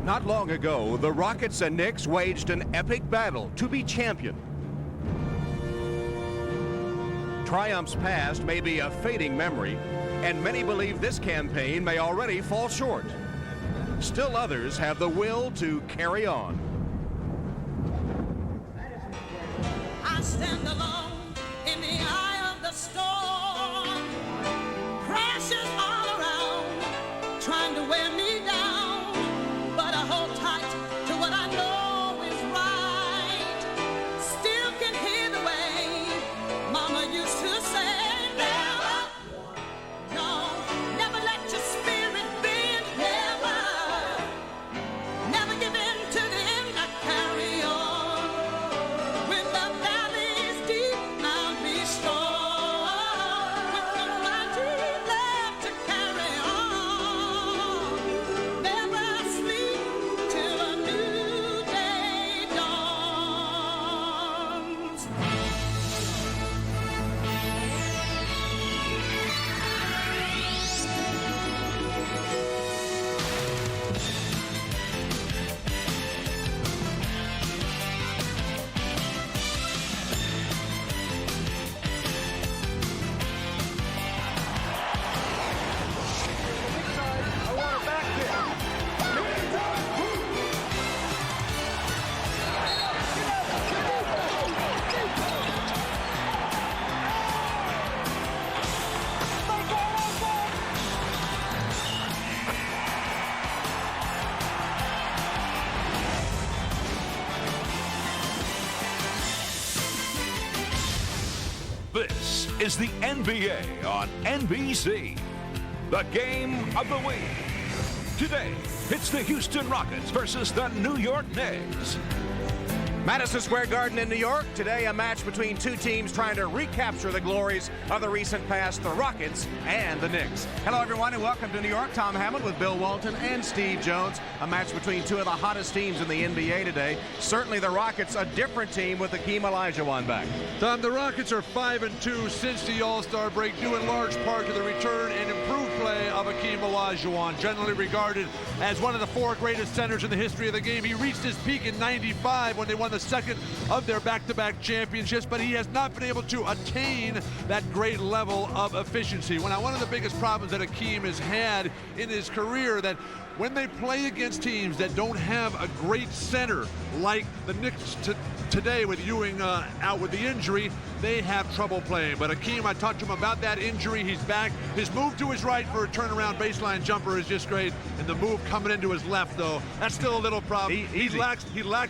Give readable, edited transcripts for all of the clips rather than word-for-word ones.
Not long ago, the Rockets and Knicks waged an epic battle to be champion. Triumphs past may be a fading memory, and many believe this campaign may already fall short. Still others have the will to carry on. I stand alone in the eye of the storm. Pressures all around, trying to wear me down. But I hold tight to what I know is right. Still can hear the way Mama used to say, never, no, never let your spirit bend, never, never give in to the end, I carry on. When the valley is deep, I'll be strong. With the mighty love to carry on. Never sleep till a new day dawns. This is the NBA on NBC. The game of the week. Today, it's the Houston Rockets versus the New York Knicks. Madison Square Garden in New York. Today, a match between two teams trying to recapture the glories of the recent past, the Rockets and the Knicks. Hello, everyone, and welcome to New York. Tom Hammond with Bill Walton and Steve Jones. A match between two of the hottest teams in the NBA today. Certainly the Rockets, a different team with Hakeem Olajuwon back. Tom, the Rockets are 5-2 since the All-Star break, due in large part to the return and improved play of Hakeem Olajuwon, generally regarded as one of the four greatest centers in the history of the game. He reached his peak in '95 when they won the second of their back-to-back championships, but he has not been able to attain that great level of efficiency. One of the biggest problems that Hakeem has had in his career, that when they play against teams that don't have a great center like the Knicks today with Ewing out with the injury, they have trouble playing. But Hakeem, I talked to him about that injury. He's back. His move to his right for a turnaround baseline jumper is just great. And the move coming into his left, though, that's still a little problem. He lacks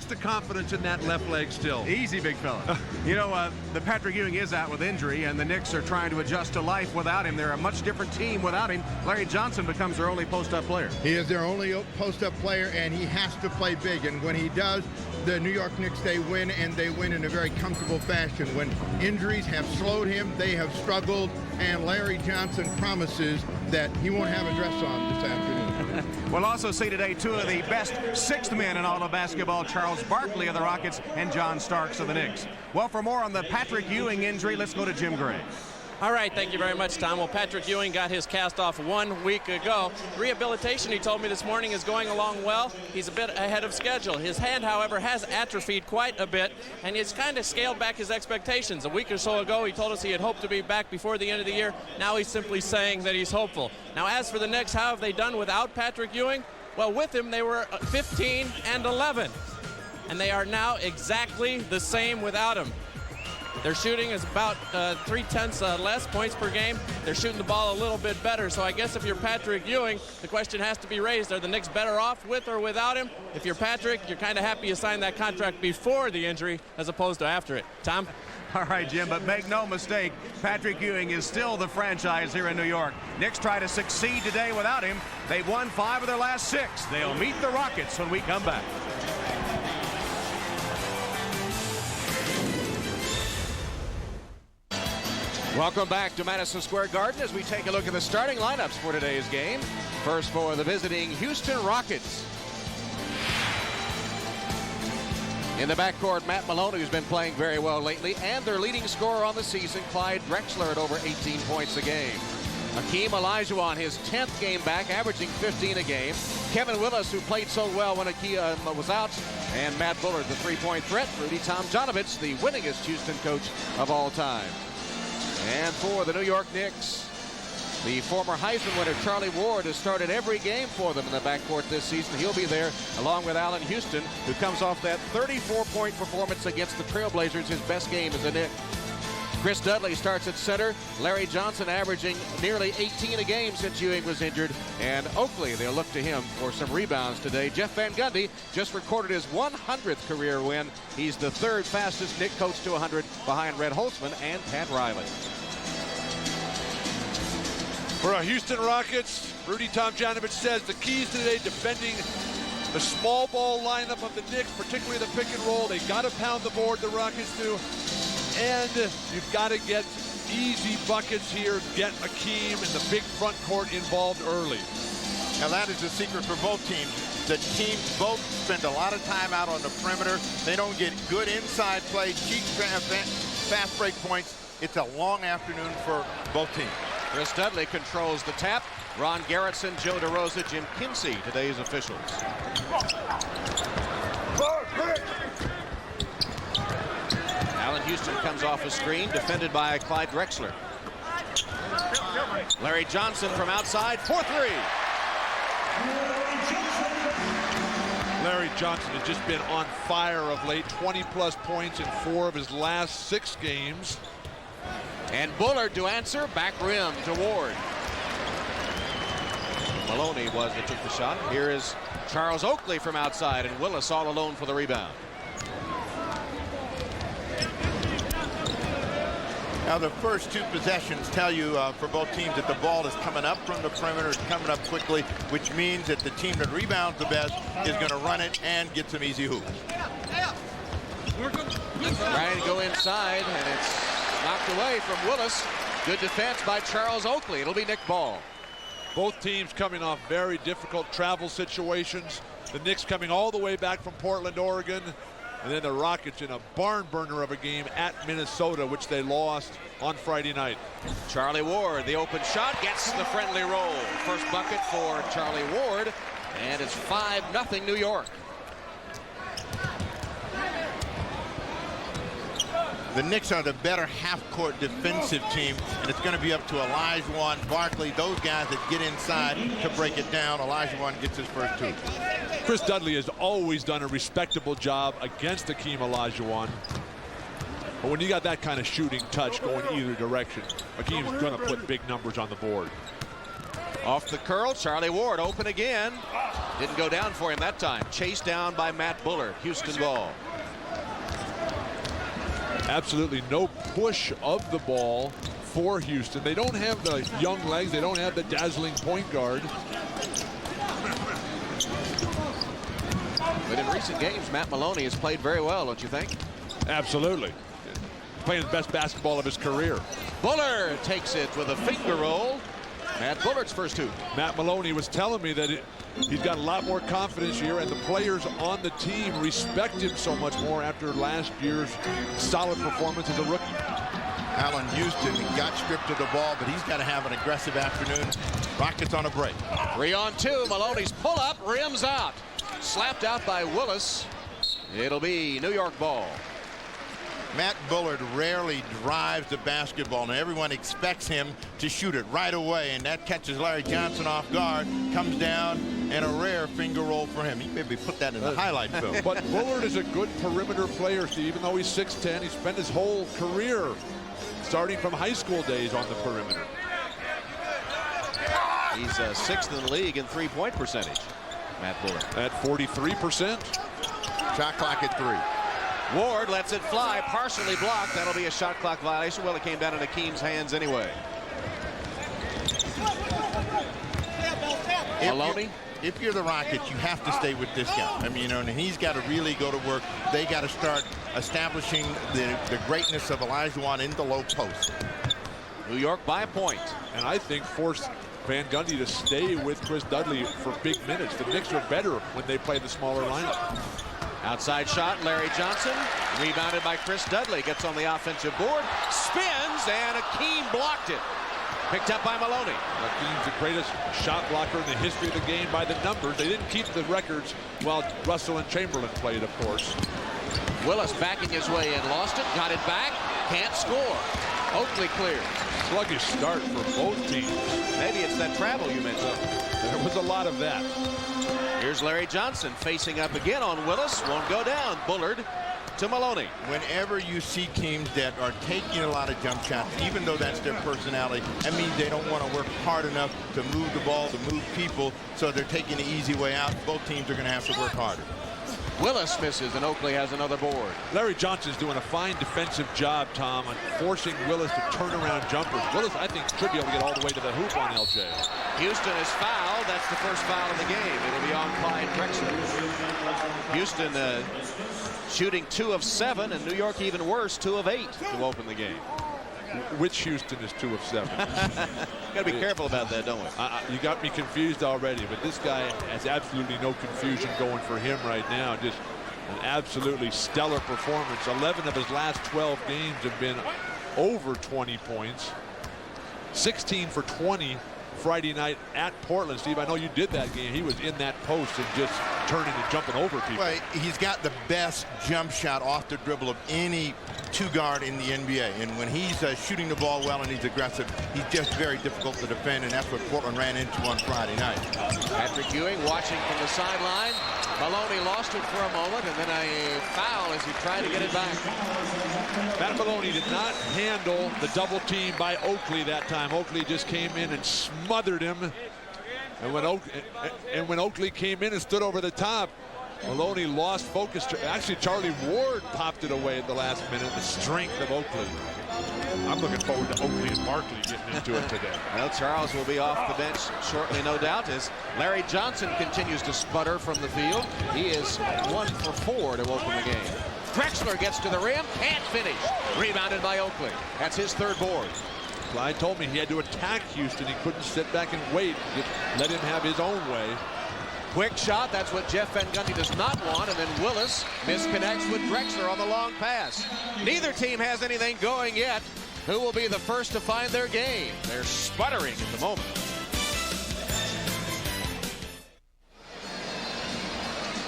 the confidence in that left leg still. Easy, big fella. You know, the Patrick Ewing is out with injury, and the Knicks are trying to adjust to life without him. They're a much different team without him. Larry Johnson becomes their only post-up player. He is their only post-up player, and he has to play big. And when he does, the New York Knicks, they win, and they win in a very comfortable fashion. When injuries have slowed him, they have struggled, and Larry Johnson promises that he won't have a dress on this afternoon. We'll also see today two of the best sixth men in all of basketball, Charles Barkley of the Rockets and John Starks of the Knicks. Well, for more on the Patrick Ewing injury, let's go to Jim Gray. All right, thank you very much, Tom. Well, Patrick Ewing got his cast off 1 week ago. Rehabilitation, he told me this morning, is going along well. He's a bit ahead of schedule. His hand, however, has atrophied quite a bit, and he's kind of scaled back his expectations. A week or so ago, he told us he had hoped to be back before the end of the year. Now he's simply saying that he's hopeful. Now, as for the Knicks, how have they done without Patrick Ewing? Well, with him, they were 15-11, and they are now exactly the same without him. Their shooting is about 0.3 less points per game. They're shooting the ball a little bit better. So I guess if you're Patrick Ewing, the question has to be raised, are the Knicks better off with or without him? If you're Patrick, you're kind of happy you signed that contract before the injury as opposed to after it. Tom? All right, Jim, but make no mistake, Patrick Ewing is still the franchise here in New York. Knicks try to succeed today without him. They've won 5 of their last 6. They'll meet the Rockets when we come back. Welcome back to Madison Square Garden as we take a look at the starting lineups for today's game. First for the visiting Houston Rockets. In the backcourt, Matt Maloney, who's been playing very well lately, and their leading scorer on the season, Clyde Drexler, at over 18 points a game. Hakeem Olajuwon, his 10th game back, averaging 15 a game. Kevin Willis, who played so well when Hakeem was out. And Matt Bullard, the three-point threat. Rudy Tomjanovich, the winningest Houston coach of all time. And for the New York Knicks, the former Heisman winner Charlie Ward has started every game for them in the backcourt this season. He'll be there along with Allen Houston, who comes off that 34-point performance against the Trailblazers, his best game as a Knick. Chris Dudley starts at center. Larry Johnson averaging nearly 18 a game since Ewing was injured. And Oakley, they'll look to him for some rebounds today. Jeff Van Gundy just recorded his 100th career win. He's the third fastest Knick coach to 100 behind Red Holtzman and Pat Riley. For our Houston Rockets, Rudy Tomjanovich says the keys today defending the small ball lineup of the Knicks, particularly the pick and roll. They got to pound the board, the Rockets do. And you've got to get easy buckets here, get Hakeem and the big front court involved early. Now that is the secret for both teams. The teams both spend a lot of time out on the perimeter. They don't get good inside play, cheap fast break points. It's a long afternoon for both teams. Chris Dudley controls the tap. Ron Garretson, Joe DeRosa, Jim Kinsey, today's officials. Allen Houston comes off a screen, defended by Clyde Drexler. Larry Johnson from outside for three. Larry Johnson has just been on fire of late. 20-plus points in 4 of his last 6 games. And Bullard to answer, back rim to Ward. Maloney was that took the shot. Here is Charles Oakley from outside, and Willis all alone for the rebound. Now the first 2 possessions tell you for both teams that the ball is coming up from the perimeter, it's coming up quickly, which means that the team that rebounds the best is going to run it and get some easy hoops. Trying to go inside, and it's knocked away from Willis. Good defense by Charles Oakley. It'll be Knick ball. Both teams coming off very difficult travel situations. The Knicks coming all the way back from Portland, Oregon. And then the Rockets in a barn burner of a game at Minnesota, which they lost on Friday night. Charlie Ward, the open shot, gets the friendly roll. First bucket for Charlie Ward, and it's 5-0 New York. The Knicks are the better half-court defensive team, and it's going to be up to Olajuwon, Barkley, those guys that get inside to break it down. Olajuwon gets his first 2. Chris Dudley has always done a respectable job against Hakeem Olajuwon. But when you got that kind of shooting touch going either direction, Hakeem's going to put big numbers on the board. Off the curl, Charlie Ward open again. Didn't go down for him that time. Chased down by Matt Bullard. Houston ball. Absolutely no push of the ball for Houston. They don't have the young legs. They don't have the dazzling point guard. But in recent games, Matt Maloney has played very well, don't you think? Absolutely. Playing the best basketball of his career. Bullard takes it with a finger roll. Matt Bullard's first 2. Matt Maloney was telling me that he's got a lot more confidence here, and the players on the team respect him so much more after last year's solid performance as a rookie. Allen Houston got stripped of the ball, but he's got to have an aggressive afternoon. Rockets on a break. 3 on 2. Maloney's pull up, rims out. Slapped out by Willis. It'll be New York ball. Matt Bullard rarely drives the basketball. Now everyone expects him to shoot it right away, and that catches Larry Johnson off guard, comes down, and a rare finger roll for him. He maybe put that in the highlight film. But Bullard is a good perimeter player, Steve. Even though he's 6'10", he spent his whole career starting from high school days on the perimeter. He's 6th in the league in three-point percentage, Matt Bullard. At 43%. Shot clock at 3. Ward lets it fly, partially blocked. That'll be a shot clock violation. Well, it came down in Hakeem's hands anyway. Maloney? If you're the Rockets, you have to stay with this guy. I mean, you know, and he's got to really go to work. They got to start establishing the greatness of Olajuwon in the low post. New York by a point. And I think force Van Gundy to stay with Chris Dudley for big minutes. The Knicks are better when they play the smaller lineup. Outside shot, Larry Johnson, rebounded by Chris Dudley, gets on the offensive board, spins, and Hakeem blocked it. Picked up by Maloney. Hakeem's the greatest shot blocker in the history of the game by the numbers. They didn't keep the records while Russell and Chamberlain played, of course. Willis backing his way in. Lost it. Got it back. Can't score. Oakley clear. Sluggish start for both teams. Maybe it's that travel you mentioned. There was a lot of that. Here's Larry Johnson facing up again on Willis. Won't go down. Bullard to Maloney. Whenever you see teams that are taking a lot of jump shots, even though that's their personality, that means they don't want to work hard enough to move the ball, to move people, so they're taking the easy way out. Both teams are going to have to work harder. Willis misses, and Oakley has another board. Larry Johnson's doing a fine defensive job, Tom, on forcing Willis to turn around jumpers. Willis, I think, should be able to get all the way to the hoop on LJ. Houston is fouled. That's the first foul of the game. It'll be on Clyde Drexler. Houston shooting 2 of 7, and New York even worse, 2 of 8 to open the game. Which Houston is 2 of 7? Got to be careful about that, don't we? You got me confused already, but this guy has absolutely no confusion going for him right now. Just an absolutely stellar performance. 11 of his last 12 games have been over 20 points. 16 for 20 Friday night at Portland. Steve, I know you did that game. He was in that post and just turning and jumping over people. Well, he's got the best jump shot off the dribble of any two-guard in the NBA. And when he's shooting the ball well and he's aggressive, he's just very difficult to defend, and that's what Portland ran into on Friday night. Patrick Ewing watching from the sideline. Maloney lost it for a moment, and then a foul as he tried to get it back. Matt Maloney did not handle the double team by Oakley that time. Oakley just came in and smothered him. And when Oakley came in and stood over the top, Maloney lost focus. Actually, Charlie Ward popped it away at the last minute. The strength of Oakley. I'm looking forward to Oakley and Barkley getting into it today. Well, Charles will be off the bench shortly, no doubt, as Larry Johnson continues to sputter from the field. He is 1 for 4 to open the game. Drexler gets to the rim, can't finish. Rebounded by Oakley. That's his 3rd board. Clyde told me he had to attack Houston. He couldn't sit back and wait. Just let him have his own way. Quick shot, that's what Jeff Van Gundy does not want, and then Willis misconnects with Drexler on the long pass. Neither team has anything going yet. Who will be the first to find their game? They're sputtering at the moment.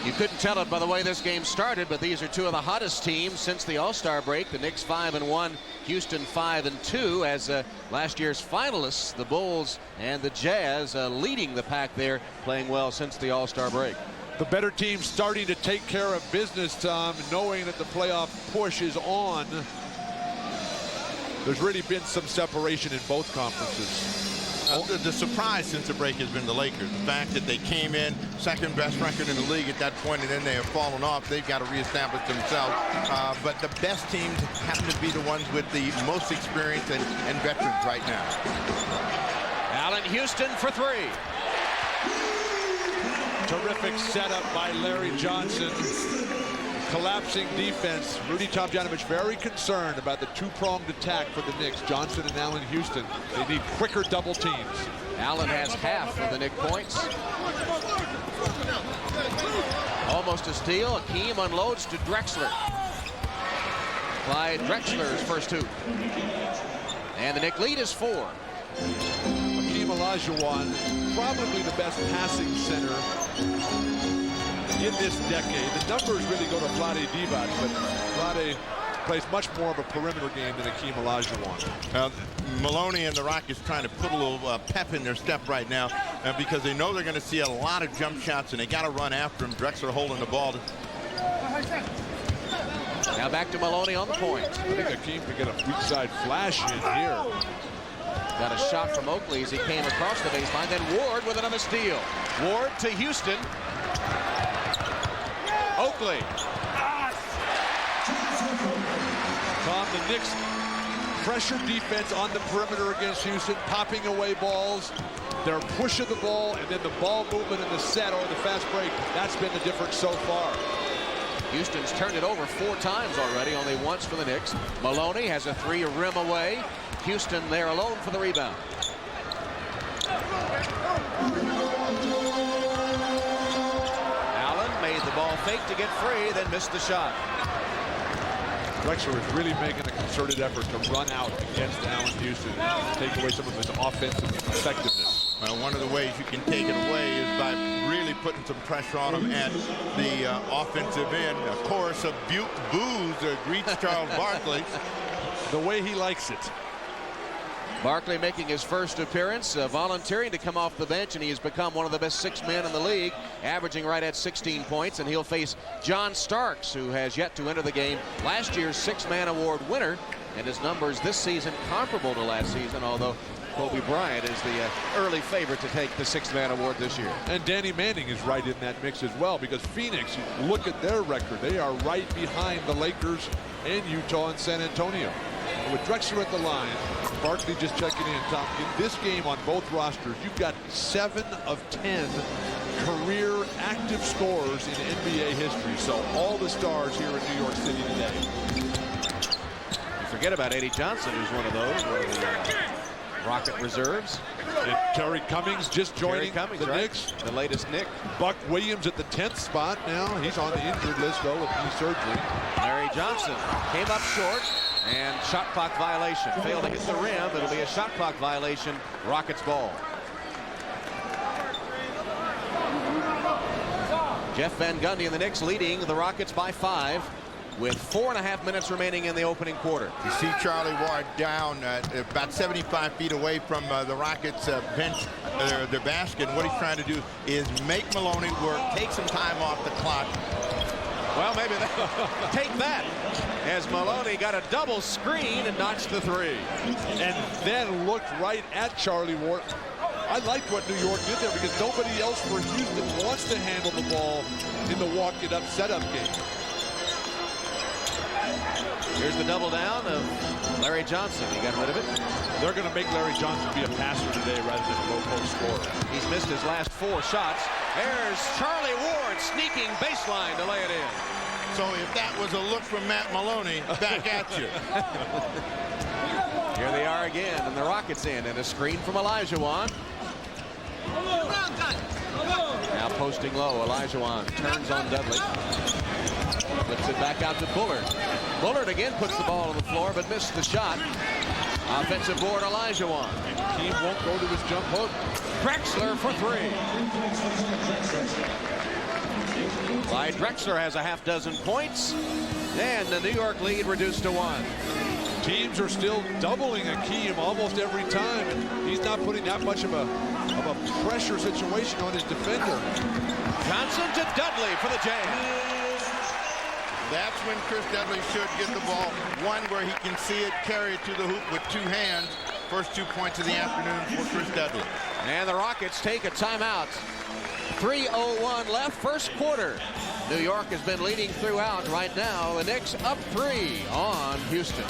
You couldn't tell it by the way this game started, but these are 2 of the hottest teams since the All-Star break. The Knicks 5-1, Houston 5-2, as last year's finalists, the Bulls and the Jazz, leading the pack there, playing well since the All-Star break. The better team starting to take care of business, Tom, knowing that the playoff push is on. There's really been some separation in both conferences. The surprise since the break has been the Lakers. The fact that they came in 2nd best record in the league at that point, and then they have fallen off. They've got to reestablish themselves. But the best teams happen to be the ones with the most experience and veterans right now. Allen Houston for 3. Terrific setup by Larry Johnson. Collapsing defense. Rudy Tomjanovich very concerned about the 2-pronged attack for the Knicks. Johnson and Allen Houston. They need quicker double teams. Allen has half of the Knick points. Almost a steal. Hakeem unloads to Drexler. Clyde Drexler's first 2. And the Knick lead is 4. Hakeem Olajuwon, probably the best passing center in this decade. The numbers really go to Vlade Divac, but Vlade plays much more of a perimeter game than Hakeem Olajuwon. Maloney and the Rockets trying to put a little pep in their step right now because they know they're going to see a lot of jump shots, and they got to run after him. Drexler holding the ball. Now back to Maloney on the point. I think Hakeem could get a weak side flash in here. Got a shot from Oakley as he came across the baseline. Then Ward with another steal. Ward to Houston. Oakley. Tom, the Knicks pressure defense on the perimeter against Houston, popping away balls. Their push of the ball, and then the ball movement in the set or the fast break. That's been the difference so far. Houston's turned it over 4 times already, only once for the Knicks. Maloney has a 3 rim away. Houston there alone for the rebound. Allen made the ball fake to get free, then missed the shot. Drexler is really making a concerted effort to run out against Allen Houston and take away some of his offensive effectiveness. Well, one of the ways you can take it away is by really putting some pressure on him at the offensive end. A chorus of boos greets Charles Barkley. The way he likes it. Barkley making his first appearance, volunteering to come off the bench, and he has become one of the best 6 men in the league, averaging right at 16 points, and he'll face John Starks, who has yet to enter the game. Last year's 6-man award winner, and his numbers this season comparable to last season, although Kobe Bryant is the early favorite to take the 6-man award this year. And Danny Manning is right in that mix as well, because Phoenix, look at their record. They are right behind the Lakers and Utah and San Antonio. With Drexler at the line, Barkley just checking in, Tom. In this game on both rosters, you've got 7 of 10 career active scorers in NBA history. So all the stars here in New York City today. Forget about Eddie Johnson, who's one of those, one of the Rocket reserves. And Terry Cummings just joining the Knicks. The latest Knick. Buck Williams at the 10th spot now. He's on the injured list, though, with knee surgery. Larry Johnson came up short, and shot clock violation. Failed to hit the rim. It'll be a shot clock violation. Rockets ball. Jeff Van Gundy and the Knicks leading the Rockets by 5 with 4.5 minutes remaining in the opening quarter. You see Charlie Ward down about 75 feet away from the Rockets bench, their basket. And what he's trying to do is make Maloney work, take some time off the clock. Well, maybe take that, as Maloney got a double screen and notched the 3. And then looked right at Charlie Ward. I liked what New York did there, because nobody else for Houston wants to handle the ball in the walk-it-up setup game. Here's the double down of Larry Johnson. He got rid of it. They're going to make Larry Johnson be a passer today rather than a low-post scorer. He's missed his last 4 shots. There's Charlie Ward sneaking baseline to lay it in. So if that was a look from Matt Maloney, back at you. Here they are again, and the Rockets in, and a screen from Olajuwon. Now posting low, Olajuwon turns on Dudley. Flips it back out to Bullard. Bullard again puts the ball on the floor, but missed the shot. Offensive board, Olajuwon. Team won't go to his jump hook. Drexler for 3. Clyde Drexler has a half dozen points, and the New York lead reduced to 1. Teams are still doubling Akeem almost every time, and he's not putting that much of a pressure situation on his defender. Johnson to Dudley for the jam. That's when Chris Dudley should get the ball. One where he can see it, carry it to the hoop with 2 hands. First 2 points of the afternoon for Chris Dudley. And the Rockets take a timeout. 3:01 left, first quarter. New York has been leading throughout. Right now, the Knicks up 3 on Houston.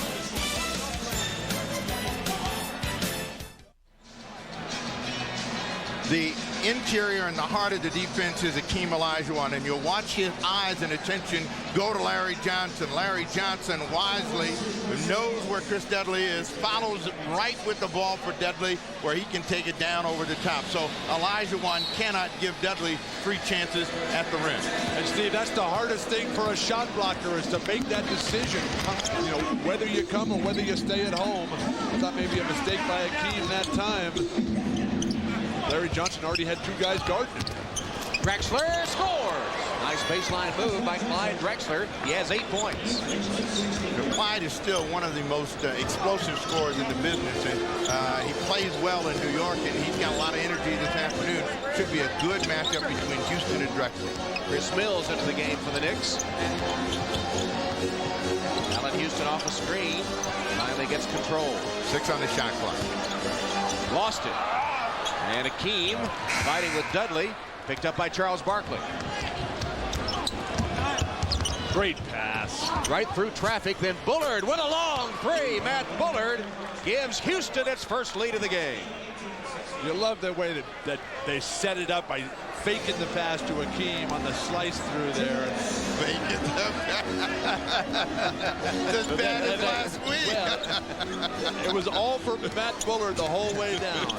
The interior and the heart of the defense is Akeem Olajuwon, and you'll watch his eyes and attention go to Larry Johnson. Larry Johnson wisely knows where Chris Dudley is, follows right with the ball for Dudley, where he can take it down over the top. So Olajuwon cannot give Dudley 3 chances at the rim. And Steve, that's the hardest thing for a shot blocker, is to make that decision. You know, whether you come or whether you stay at home. I thought maybe a mistake by Akeem that time. Larry Johnson already had 2 guys guarding him. Drexler scores. Nice baseline move by Clyde Drexler. He has 8 points. Clyde is still one of the most explosive scorers in the business, and he plays well in New York, and he's got a lot of energy this afternoon. Should be a good matchup between Houston and Drexler. Chris Mills into the game for the Knicks. Allen Houston off a screen. Finally gets control. 6 on the shot clock. Lost it. And Akeem fighting with Dudley. Picked up by Charles Barkley. Great pass. Right through traffic. Then Bullard with a long 3. Matt Bullard gives Houston its first lead of the game. You love the way that they set it up by faking the pass to Akeem on the slice through there. Faking the pass. As bad as last week. It was all for Matt Bullard the whole way down.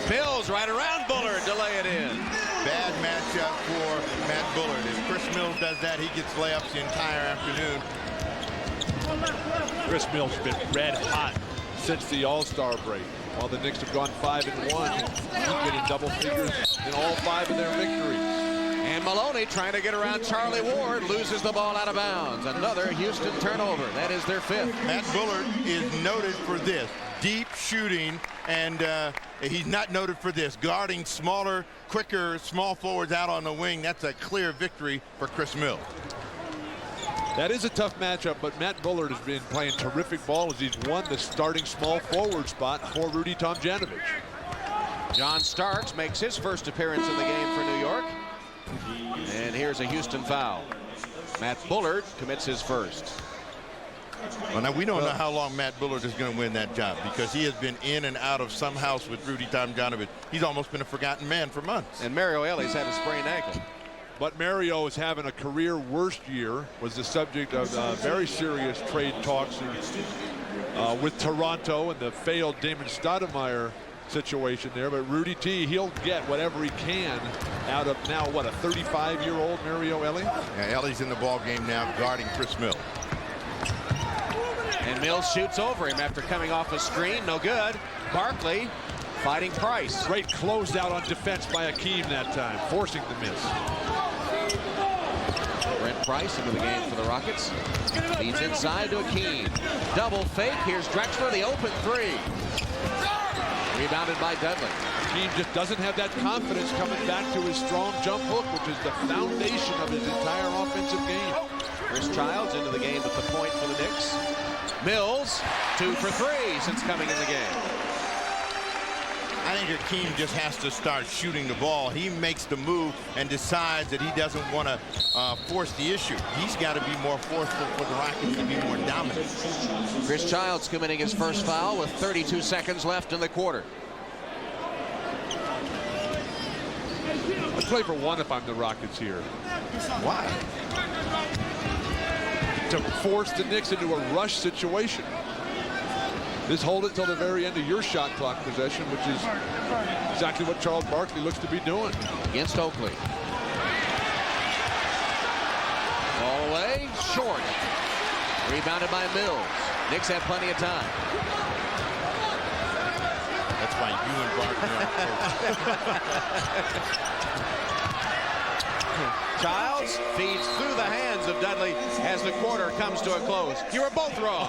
Mills right around Bullard to lay it in. Bad matchup for Matt Bullard. If Chris Mills does that, he gets layups the entire afternoon. Chris Mills has been red hot since the All-Star break. While the Knicks have gone 5-1, he's been in double figures in all 5 of their victories. And Maloney trying to get around Charlie Ward, loses the ball out of bounds. Another Houston turnover. That is their 5th. Matt Bullard is noted for this, deep shooting, and he's not noted for this, guarding smaller, quicker, small forwards out on the wing. That's a clear victory for Chris Mills. That is a tough matchup, but Matt Bullard has been playing terrific ball as he's won the starting small forward spot for Rudy Tomjanovich. John Starks makes his first appearance in the game for New York. And here's a Houston foul. Matt Bullard commits his first. Well, now we don't know how long Matt Bullard is going to win that job, because he has been in and out of some house with Rudy Tomjanovich. He's almost been a forgotten man for months. And Mario Elis had a sprained ankle. But Mario is having a career worst year, was the subject of very serious trade talks with Toronto and the failed Damon Stoudemire situation there. But Rudy T, he'll get whatever he can out of now, what, a 35-year-old Mario Elie? Yeah, Ellie's in the ball game now, guarding Chris Mills. And Mills shoots over him after coming off a screen. No good. Barkley fighting Price. Great closed out on defense by Akeem that time, forcing the miss. Brent Price into the game for the Rockets. Feeds inside to Akeem. Double fake. Here's Drexler, the open 3. Rebounded by Dudley. Akeem just doesn't have that confidence coming back to his strong jump hook, which is the foundation of his entire offensive game. Chris Childs into the game at the point for the Knicks. Mills, 2 for 3 since coming in the game. I think Akeem just has to start shooting the ball. He makes the move and decides that he doesn't want to force the issue. He's got to be more forceful for the Rockets to be more dominant. Chris Childs committing his first foul with 32 seconds left in the quarter. I'd play for one if I'm the Rockets here. Why? To force the Knicks into a rush situation. Just hold it till the very end of your shot clock possession, which is exactly what Charles Barkley looks to be doing. Against Oakley. Ball away, short. Rebounded by Mills. Knicks have plenty of time. That's why you and Barkley are Childs feeds through the hands of Dudley as the quarter comes to a close. You were both wrong.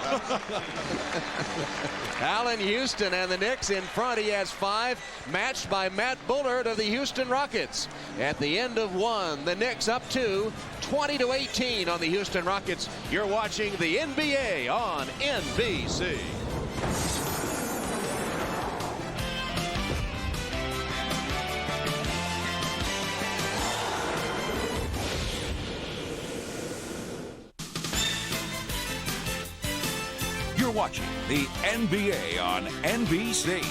Allen Houston and the Knicks in front. He has 5, matched by Matt Bullard of the Houston Rockets. At the end of 1, the Knicks up 2, 20-18 on the Houston Rockets. You're watching the NBA on NBC. You're watching the NBA on NBC.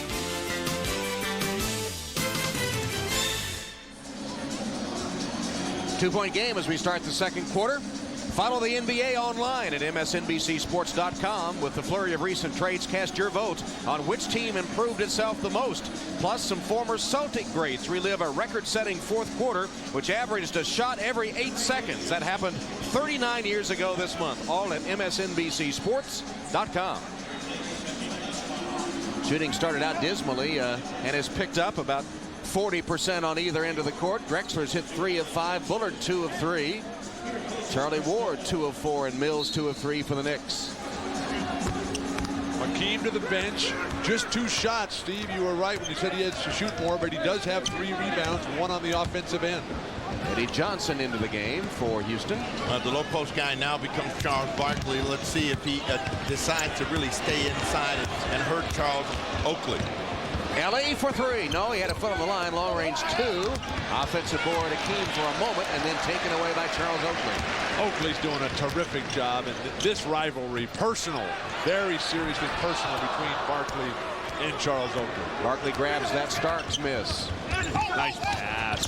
Two-point game as we start the second quarter. Follow the NBA online at msnbcsports.com. With the flurry of recent trades, cast your vote on which team improved itself the most. Plus, some former Celtic greats relive a record-setting fourth quarter, which averaged a shot every 8 seconds. That happened 39 years ago this month. All at msnbcsports.com. Shooting started out dismally and has picked up about 40% on either end of the court. Drexler's hit 3 of 5, Bullard 2 of 3. Charlie Ward 2 of 4, and Mills 2 of 3 for the Knicks. Akeem to the bench, just 2 shots. Steve, you were right when you said he had to shoot more, but he does have 3 rebounds, 1 on the offensive end. Eddie Johnson into the game for Houston. The low post guy now becomes Charles Barkley. Let's see if he decides to really stay inside and hurt Charles Oakley. Elie for 3. No, he had a foot on the line. Long range 2. Offensive board Akeem for a moment, and then taken away by Charles Oakley. Oakley's doing a terrific job, and this rivalry, personal, very seriously personal between Barkley and Charles Oakley. Barkley grabs that Starks miss. Nice pass.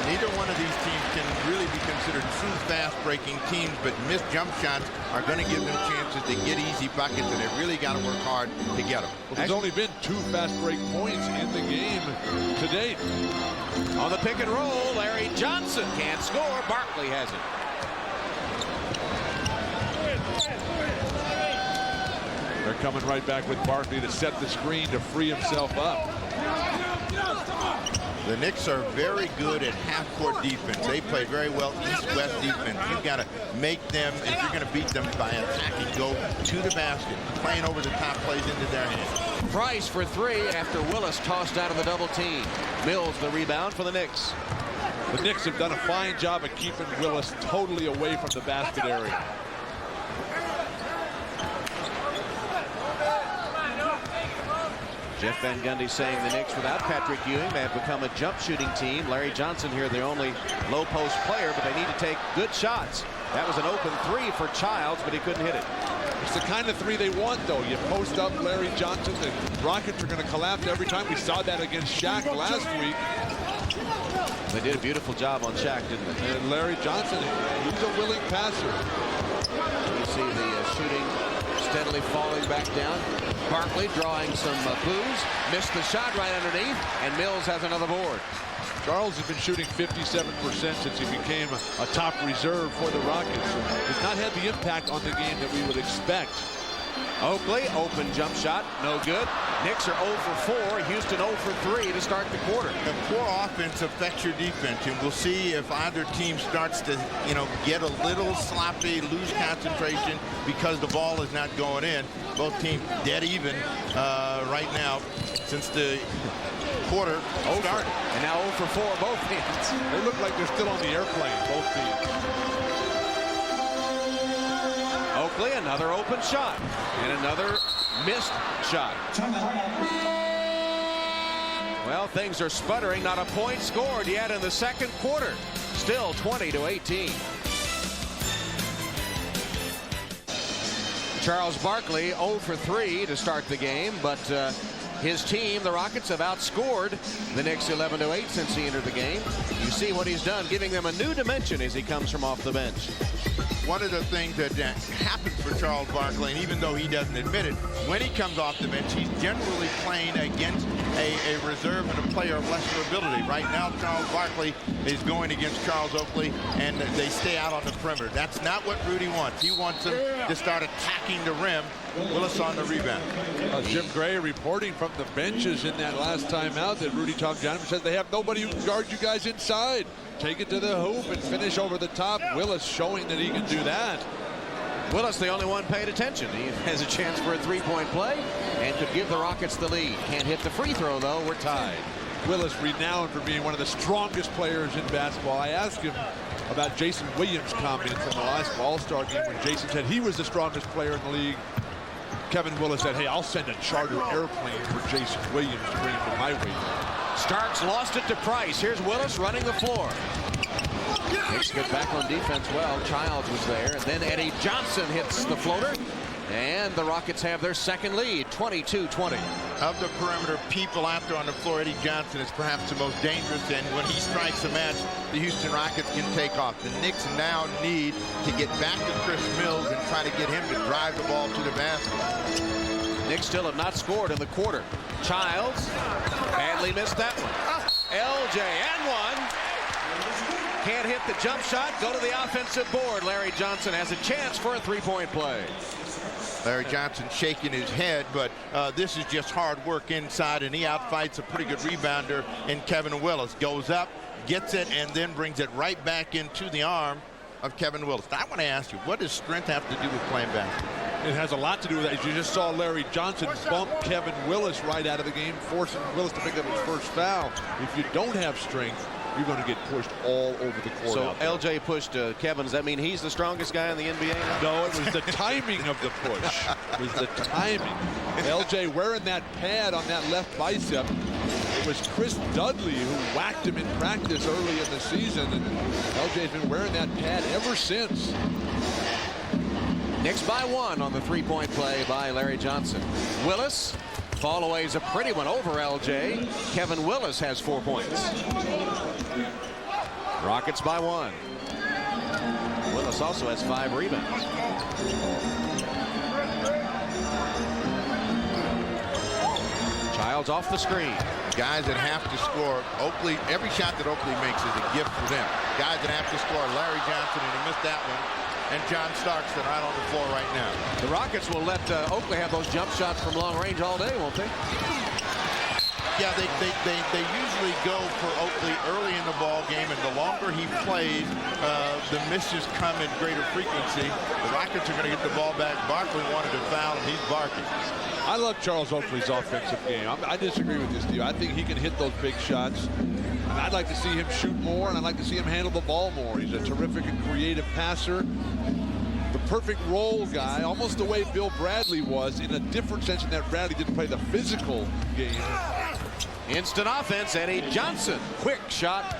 Neither one of these teams can really be considered true fast-breaking teams, but missed jump shots are going to give them chances to get easy buckets, and they really got to work hard to get them. Well, there's only been 2 fast break points in the game to date. On the pick and roll, Larry Johnson can't score. Barkley has it. They're coming right back with Barkley to set the screen to free himself up. The Knicks are very good at half-court defense. They play very well east-west defense. You've got to make them, if you're going to beat them by attacking, go to the basket. Playing over the top plays into their hands. Price for three after Willis tossed out of the double team. Mills the rebound for the Knicks. The Knicks have done a fine job of keeping Willis totally away from the basket area. Jeff Van Gundy saying the Knicks without Patrick Ewing, they have become a jump shooting team. Larry Johnson here, the only low post player, but they need to take good shots. That was an open three for Childs, but he couldn't hit it. It's the kind of three they want, though. You post up Larry Johnson, the Rockets are going to collapse every time. We saw that against Shaq last week. They did a beautiful job on Shaq, didn't they? And Larry Johnson, he's a willing passer. You see the shooting steadily falling back down. Barkley drawing some boos. Missed the shot right underneath, and Mills has another board. Charles has been shooting 57% since he became a top reserve for the Rockets. Has not had the impact on the game that we would expect. Oakley, open jump shot, no good. Knicks are 0 for 4. Houston 0 for 3 to start the quarter. The poor offense affects your defense, and we'll see if either team starts to, get a little sloppy, lose concentration because the ball is not going in. Both teams dead even right now since the quarter started. And now 0 for 4 both teams. They look like they're still on the airplane, both teams. Oakley, another open shot, and another missed shot. Well, things are sputtering. Not a point scored yet in the second quarter. Still 20-18. Charles Barkley 0 for 3 to start the game, but his team, the Rockets, have outscored the Knicks 11-8 since he entered the game. You see what he's done, giving them a new dimension as he comes from off the bench. One of the things that happens for Charles Barkley, and even though he doesn't admit it, when he comes off the bench, he's generally playing against a reserve and a player of lesser ability. Right now, Charles Barkley is going against Charles Oakley, and they stay out on the perimeter. That's not what Rudy wants. He wants them to start attacking the rim. Willis on the rebound. Jim Gray reporting from the benches in that last time out that Rudy Tomjanovich said they have nobody who can guard you guys inside. Take it to the hoop and finish over the top. Willis showing that he can do that. Willis, the only one paid attention. He has a chance for a three-point play and could give the Rockets the lead. Can't hit the free throw, though. We're tied. Willis renowned for being one of the strongest players in basketball. I asked him about Jason Williams' comment from the last All-Star game when Jason said he was the strongest player in the league. Kevin Willis said, hey, I'll send a charter airplane for Jason Williams to bring him to my weight. Starks lost it to Price. Here's Willis running the floor. Knicks get back on defense well. Childs was there. And then Eddie Johnson hits the floater. And the Rockets have their second lead, 22-20. Of the perimeter people out there on the floor, Eddie Johnson is perhaps the most dangerous, and when he strikes a match, the Houston Rockets can take off. The Knicks now need to get back to Chris Mills and try to get him to drive the ball to the basket. Knicks still have not scored in the quarter. Childs badly missed that one. LJ and one. Can't hit the jump shot. Go to the offensive board. Larry Johnson has a chance for a three-point play. Larry Johnson shaking his head, but this is just hard work inside, and he outfights a pretty good rebounder in Kevin Willis. Goes up, gets it, and then brings it right back into the arm of Kevin Willis. I want to ask you, what does strength have to do with playing basketball? It has a lot to do with that. You just saw Larry Johnson bump Kevin Willis right out of the game, forcing Willis to pick up his first foul. If you don't have strength, you're going to get pushed all over the court. So LJ pushed Kevin. Does that mean he's the strongest guy in the NBA now? No, it was the timing of the push. It was the timing. LJ wearing that pad on that left bicep. It was Chris Dudley who whacked him in practice early in the season, and LJ's been wearing that pad ever since. Knicks by one on the three-point play by Larry Johnson. Willis, fall away is a pretty one over LJ. Kevin Willis has 4 points. Rockets by one. Willis also has 5 rebounds. Childs off the screen. Guys that have to score. Oakley, every shot that Oakley makes is a gift for them. Guys that have to score. Larry Johnson, and he missed that one. and John Starks that are out on the floor right now. The Rockets will let Oakley have those jump shots from long range all day, won't they? Yeah, they usually go for Oakley early in the ball game, and the longer he plays, the misses come in greater frequency. The Rockets are going to get the ball back. Barkley wanted to foul, and he's barking. I love Charles Oakley's offensive game. I disagree with you, Steve. I think he can hit those big shots. And I'd like to see him shoot more, and I'd like to see him handle the ball more. He's a terrific and creative passer. The perfect role guy, almost the way Bill Bradley was, in a different sense in that Bradley didn't play the physical game. Instant offense, Eddie Johnson. Quick shot.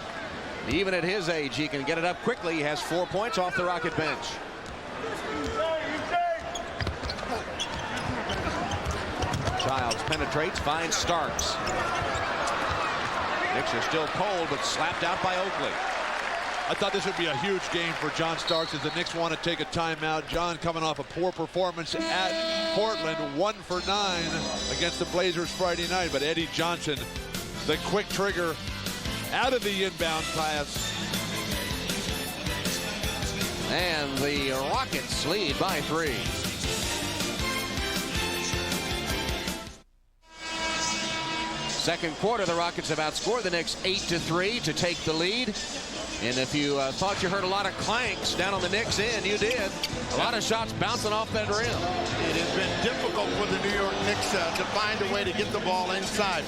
Even at his age, he can get it up quickly. He has 4 points off the Rocket bench. Childs penetrates, finds Starks. Knicks are still cold, but slapped out by Oakley. I thought this would be a huge game for John Starks as the Knicks want to take a timeout. John coming off a poor performance at Portland, 1 for 9 against the Blazers Friday night. But Eddie Johnson, the quick trigger out of the inbound pass. And the Rockets lead by 3. Second quarter, the Rockets have outscored the Knicks 8-3 to take the lead. And if you thought you heard a lot of clanks down on the Knicks end, you did. A lot of shots bouncing off that rim. It has been difficult for the New York Knicks to find a way to get the ball inside.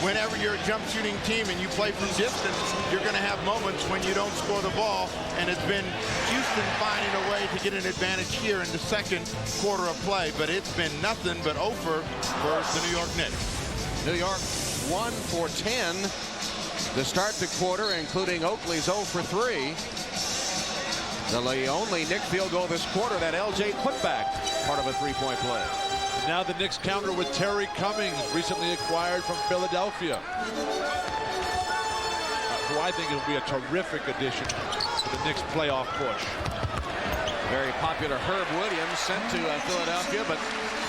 Whenever you're a jump shooting team and you play from distance, you're going to have moments when you don't score the ball. And it's been Houston finding a way to get an advantage here in the second quarter of play. But it's been nothing but over for the New York Knicks. New York 1 for 10 to start the quarter, including Oakley's 0 for 3. The only Knick field goal this quarter, that LJ putback, part of a three-point play. Now the Knicks counter with Terry Cummings, recently acquired from Philadelphia, who I think will be a terrific addition to the Knicks playoff push. Very popular Herb Williams sent to Philadelphia, but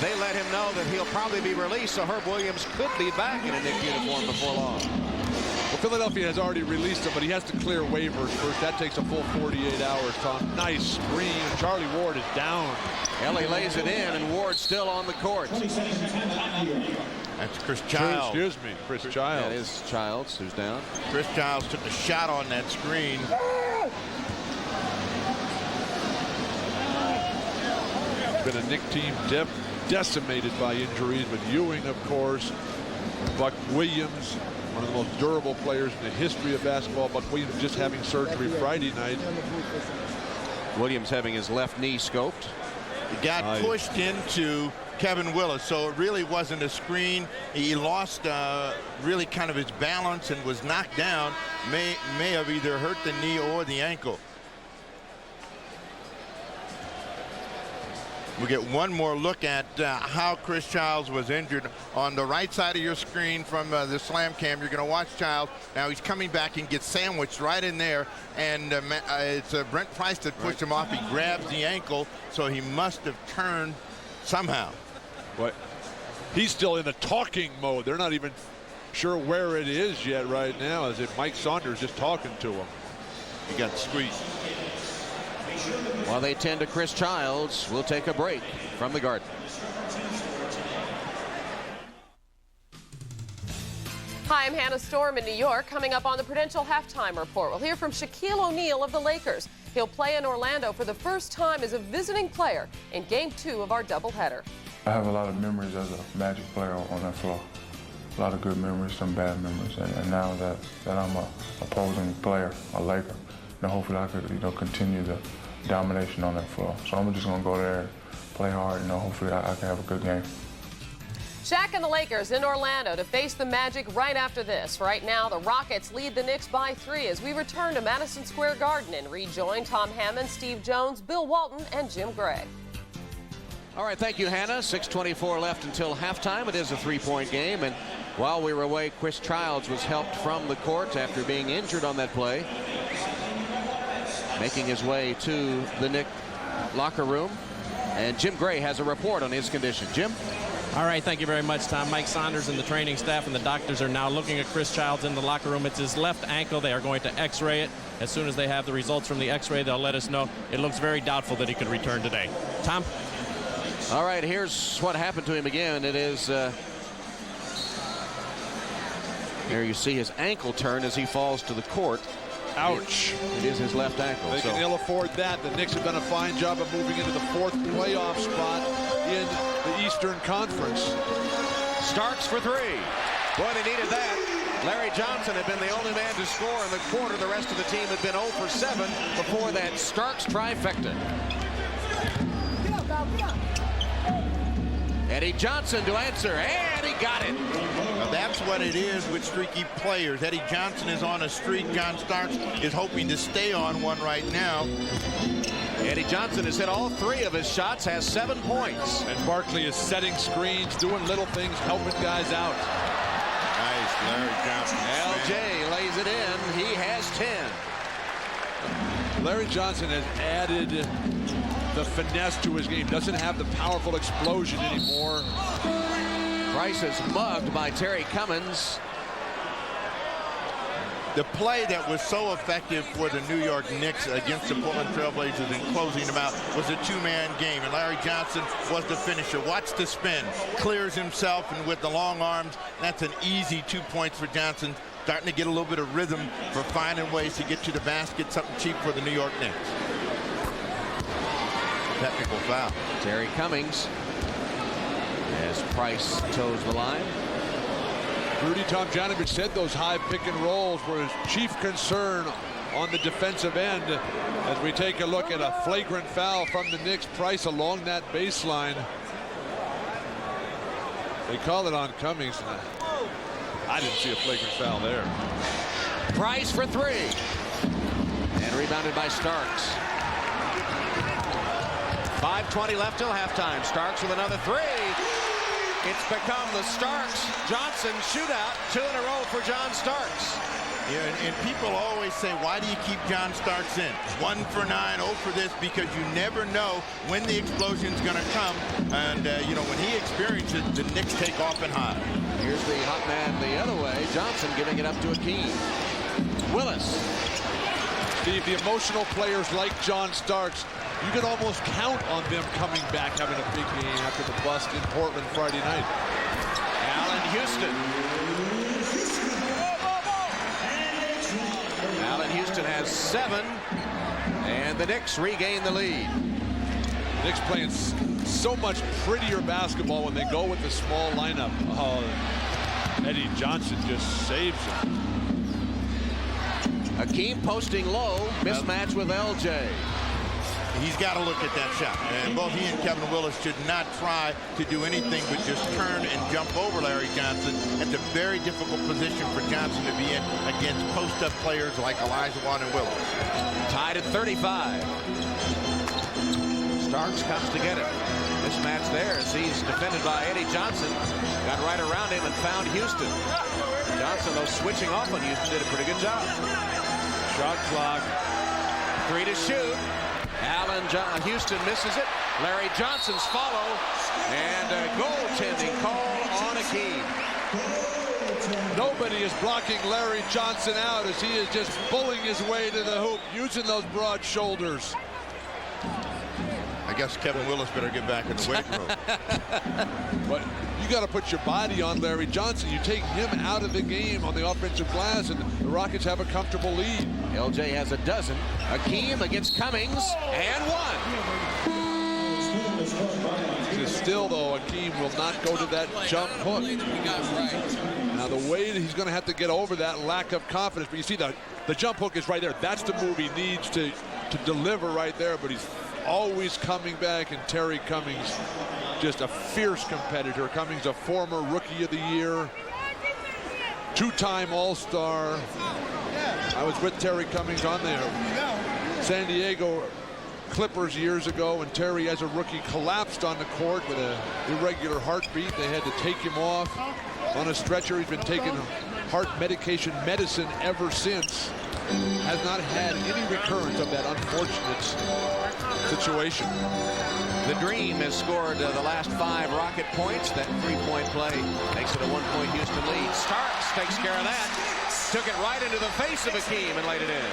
they let him know that he'll probably be released, so Herb Williams could be back in a Knick uniform before long. Well, Philadelphia has already released him, but he has to clear waivers first. That takes a full 48 hours, Tom. Nice screen. Charlie Ward is down. Ellie lays it in, and Ward's still on the court. That's Chris Childs. Excuse me, Chris Childs. That is Childs who's down. Chris Childs took a shot on that screen. Been a Knick team decimated by injuries, but Ewing, of course, Buck Williams, one of the most durable players in the history of basketball. Buck Williams just having surgery Friday night. Williams having his left knee scoped. He got pushed into Kevin Willis, so it really wasn't a screen. He lost really kind of his balance and was knocked down. May have either hurt the knee or the ankle. We get one more look at how Chris Childs was injured. On the right side of your screen from the slam cam, you're going to watch Childs. Now he's coming back and gets sandwiched right in there, and it's Brent Price that pushed him off. He grabs the ankle, so he must have turned somehow. But he's still in the talking mode. They're not even sure where it is yet right now, as if Mike Saunders just talking to him. He got squeezed. While they tend to Chris Childs, we'll take a break from the Garden. Hi, I'm Hannah Storm in New York. Coming up on the Prudential Halftime Report, we'll hear from Shaquille O'Neal of the Lakers. He'll play in Orlando for the first time as a visiting player in Game 2 of our doubleheader. I have a lot of memories as a Magic player on that floor. A lot of good memories, some bad memories. And now that I'm a opposing player, a Laker, then hopefully I could, continue the domination on that floor. So I'm just going to go there, play hard, hopefully I can have a good game. Shaq and the Lakers in Orlando to face the Magic right after this. Right now, the Rockets lead the Knicks by 3 as we return to Madison Square Garden and rejoin Tom Hammond, Steve Jones, Bill Walton, and Jim Gray. All right, thank you, Hannah. 6:24 left until halftime. It is a three-point game, and while we were away, Chris Childs was helped from the court after being injured on that play, making his way to the Knick locker room. And Jim Gray has a report on his condition. Jim? All right, thank you very much, Tom. Mike Saunders and the training staff and the doctors are now looking at Chris Childs in the locker room. It's his left ankle. They are going to x-ray it. As soon as they have the results from the x-ray, they'll let us know. It looks very doubtful that he could return today. Tom? All right, here's what happened to him again. It is, here you see his ankle turn as he falls to the court. Ouch. It is his left ankle. They can ill afford that. The Knicks have done a fine job of moving into the 4th playoff spot in the Eastern Conference. Starks for 3. Boy, they needed that. Larry Johnson had been the only man to score in the quarter. The rest of the team had been 0 for 7 before that Starks trifecta. Eddie Johnson to answer, and he got it. Now that's what it is with streaky players. Eddie Johnson is on a streak. John Starks is hoping to stay on one right now. Eddie Johnson has hit all 3 of his shots, has 7 points. And Barkley is setting screens, doing little things, helping guys out. Nice, Larry Johnson. LJ lays it in. He has 10. Larry Johnson has added the finesse to his game. Doesn't have the powerful explosion anymore. Price is mugged by Terry Cummins. The play that was so effective for the New York Knicks against the Portland Trailblazers in closing them out was a 2-man game, and Larry Johnson was the finisher. Watch the spin, clears himself, and with the long arms, that's an easy 2 points for Johnson. Starting to get a little bit of rhythm for finding ways to get to the basket, something cheap for the New York Knicks. Technical foul. Terry Cummings as Price toes the line. Rudy Tomjanovich said those high pick and rolls were his chief concern on the defensive end. As we take a look at a flagrant foul from the Knicks, Price along that baseline. They call it on Cummings. I didn't see a flagrant foul there. Price for 3. And rebounded by Starks. 5:20 left till halftime. Starks with another 3. It's become the Starks-Johnson shootout. 2 in a row for John Starks. Yeah, and people always say, why do you keep John Starks in? 1 for 9, 0 for this, because you never know when the explosion's going to come. And, you know, when he experiences it, the Knicks take off and high. Here's the hot man the other way. Johnson giving it up to Akeem. Willis. Steve, the emotional players like John Starks, you can almost count on them coming back, having a big game after the bust in Portland Friday night. Allen Houston. Allen Houston has 7, and the Knicks regain the lead. The Knicks playing so much prettier basketball when they go with the small lineup. Oh, Eddie Johnson just saves him. Akeem posting low, mismatch with LJ. He's got to look at that shot. And both he and Kevin Willis should not try to do anything but just turn and jump over Larry Johnson. It's a very difficult position for Johnson to be in against post-up players like Elijah Wan and Willis. Tied at 35. Starks comes to get it. Mismatch there as he's defended by Eddie Johnson. Got right around him and found Houston. Johnson, though, switching off on Houston, did a pretty good job. Shot clock. 3 to shoot. Houston misses it. Larry Johnson's follow, and a goaltending call on Akeem. Nobody is blocking Larry Johnson out as he is just pulling his way to the hoop, using those broad shoulders. I guess Kevin Willis better get back in the weight room. But you got to put your body on Larry Johnson. You take him out of the game on the offensive glass, and the Rockets have a comfortable lead. LJ has a dozen. Akeem against Cummings, and 1. Still, though, Akeem will not go to that jump hook. Now, the way that he's going to have to get over that lack of confidence, but you see the jump hook is right there. That's the move he needs to deliver right there, but he's always coming back, and Terry Cummings, just a fierce competitor. Cummings, a former Rookie of the Year, 2-time All-Star. I was with Terry Cummings on the San Diego Clippers years ago, and Terry, as a rookie, collapsed on the court with an irregular heartbeat. They had to take him off on a stretcher. He's been taking heart medicine ever since. Has not had any recurrence of that unfortunate situation. The Dream has scored the last 5 Rocket points. That 3-point play makes it a 1-point Houston lead. Starks takes care of that. Took it right into the face of Akeem and laid it in.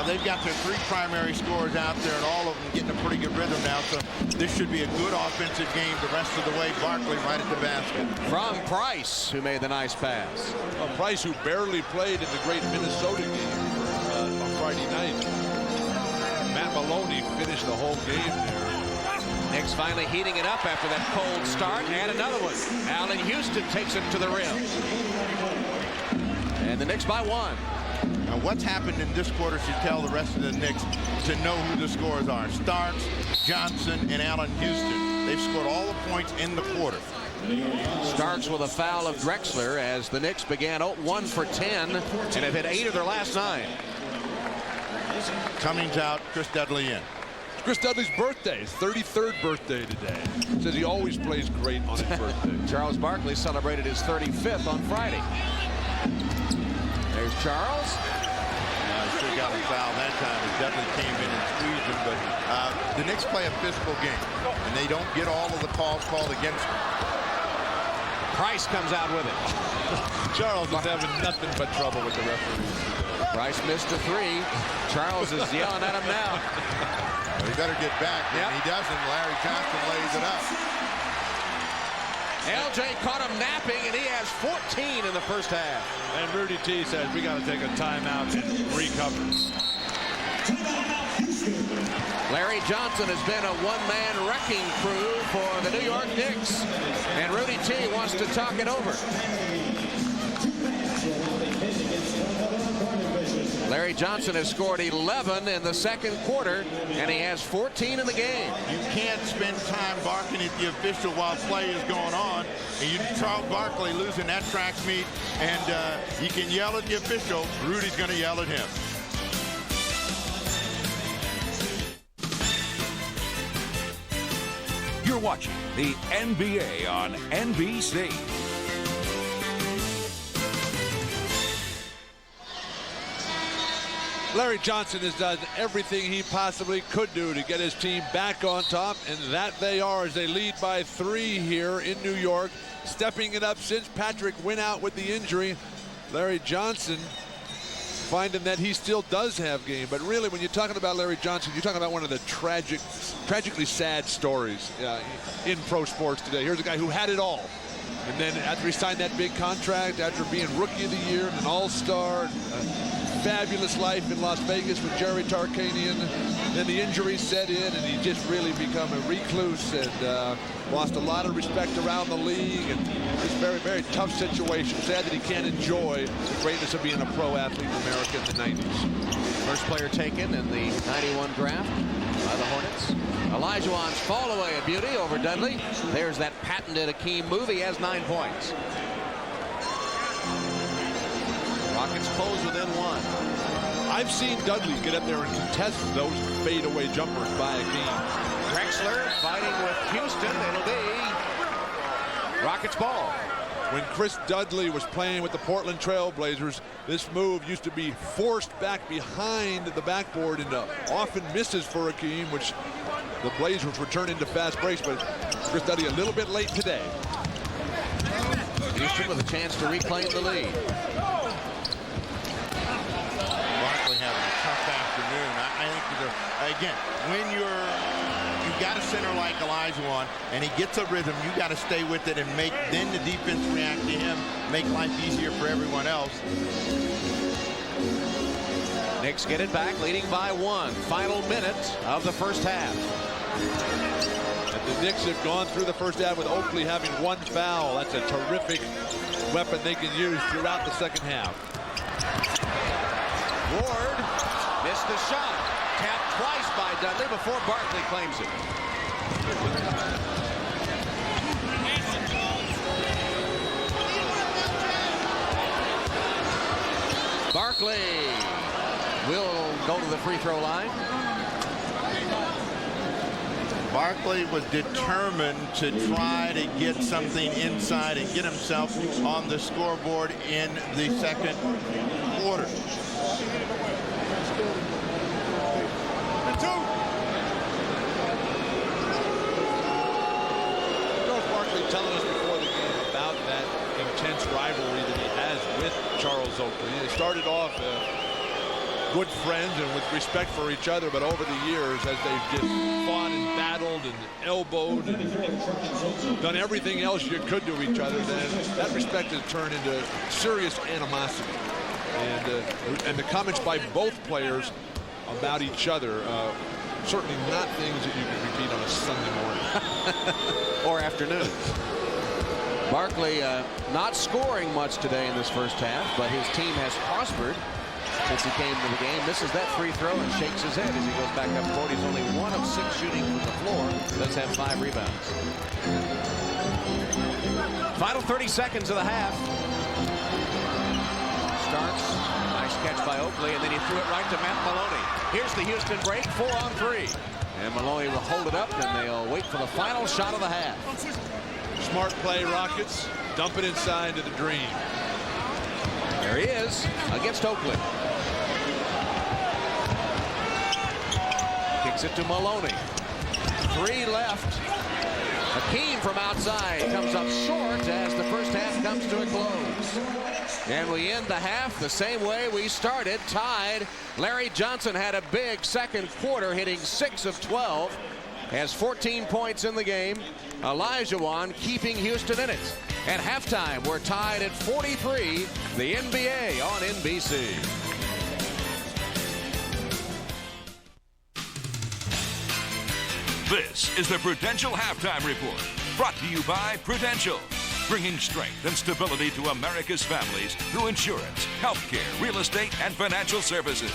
They've got their 3 primary scorers out there, and all of them getting a pretty good rhythm now. So this should be a good offensive game the rest of the way. Barkley right at the basket. From Price, who made the nice pass. Price, who barely played in the great Minnesota game on Friday night. Matt Maloney finished the whole game there. Knicks finally heating it up after that cold start, and another one. Allen Houston takes it to the rim. And the Knicks by 1. Now what's happened in this quarter should tell the rest of the Knicks to know who the scorers are. Starks, Johnson, and Allen Houston. They've scored all the points in the quarter. Starks with a foul of Drexler as the Knicks began 1 for 10 and have hit 8 of their last 9. Cummings out, Chris Dudley in. It's Chris Dudley's birthday, his 33rd birthday today. Says he always plays great on his birthday. Charles Barkley celebrated his 35th on Friday. There's Charles. Still got a foul that time as Dudley came in and squeezed him. But the Knicks play a physical game, and they don't get all of the calls called against them. Price comes out with it. Charles is having nothing but trouble with the referees. Price missed a 3. Charles is yelling at him now. Well, he better get back. Yep. And he doesn't. Larry Johnson lays it up. LJ caught him napping, and he has 14 in the first half. And Rudy T says we got to take a timeout and recover. Larry Johnson has been a one-man wrecking crew for the New York Knicks, and Rudy T wants to talk it over. Larry Johnson has scored 11 in the second quarter, and he has 14 in the game. You can't spend time barking at the official while play is going on. And Charles Barkley losing that track meet, and he can yell at the official. Rudy's going to yell at him. You're watching the NBA on NBC. Larry Johnson has done everything he possibly could do to get his team back on top, and that they are as they lead by 3 here in New York. Stepping it up since Patrick went out with the injury. Larry Johnson finding that he still does have game. But really, when you're talking about Larry Johnson, you're talking about one of the tragically sad stories in pro sports today. Here's a guy who had it all. And then after he signed that big contract, after being Rookie of the Year and an All-Star, fabulous life in Las Vegas with Jerry Tarkanian, then the injuries set in, and he just really become a recluse and lost a lot of respect around the league, and it's a very, very tough situation. Sad that he can't enjoy the greatness of being a pro athlete in America in the 90s. First player taken in the 91 draft by the Hornets. Olajuwon's fall away at beauty over Dudley. There's that patented Akeem move. He has 9 points. Rockets close within 1. I've seen Dudley get up there and contest those fadeaway jumpers by Akeem. Drexler fighting with Houston. It'll be Rockets ball. When Chris Dudley was playing with the Portland Trail Blazers, this move used to be forced back behind the backboard and often misses for Akeem, which the Blazers return into fast breaks, but Chris Dudley a little bit late today. Houston with a chance to reclaim the lead. Barkley having a tough afternoon. I think, again, when you've got a center like Olajuwon and he gets a rhythm, you got to stay with it and then the defense react to him, make life easier for everyone else. Knicks get it back, leading by 1. Final minute of the first half. And the Knicks have gone through the first half with Oakley having 1 foul. That's a terrific weapon they can use throughout the second half. Ward missed the shot. Tapped twice by Dudley before Barkley claims it. Barkley will go to the free throw line. Barkley was determined to try to get something inside and get himself on the scoreboard in the second quarter. Barkley telling us before the game about that intense rivalry that he has with Charles Oakley. They started off good friends and with respect for each other, but over the years, as they've just fought and battled and elbowed and done everything else you could to each other, then that respect has turned into serious animosity. And the comments by both players about each other, certainly not things that you can repeat on a Sunday morning. Or afternoon. Barkley not scoring much today in this first half, but his team has prospered since he came to the game. Misses that free throw and shakes his head as he goes back up court. He's only 1 of 6 shooting from the floor. Does have 5 rebounds. Final 30 seconds of the half. Starks. Nice catch by Oakley, and then he threw it right to Matt Maloney. Here's the Houston break, 4 on 3. And Maloney will hold it up, and they'll wait for the final shot of the half. Smart play, Rockets. Dump it inside to the Dream. There he is against Oakley. Kicks it to Maloney. 3 left. Hakeem from outside comes up short as the first half comes to a close. And we end the half the same way we started, tied. Larry Johnson had a big second quarter, hitting 6 of 12. Has 14 points in the game. Olajuwon keeping Houston in it. At halftime, we're tied at 43. The NBA on NBC. This is the Prudential Halftime Report, brought to you by Prudential, bringing strength and stability to America's families through insurance, healthcare, real estate, and financial services.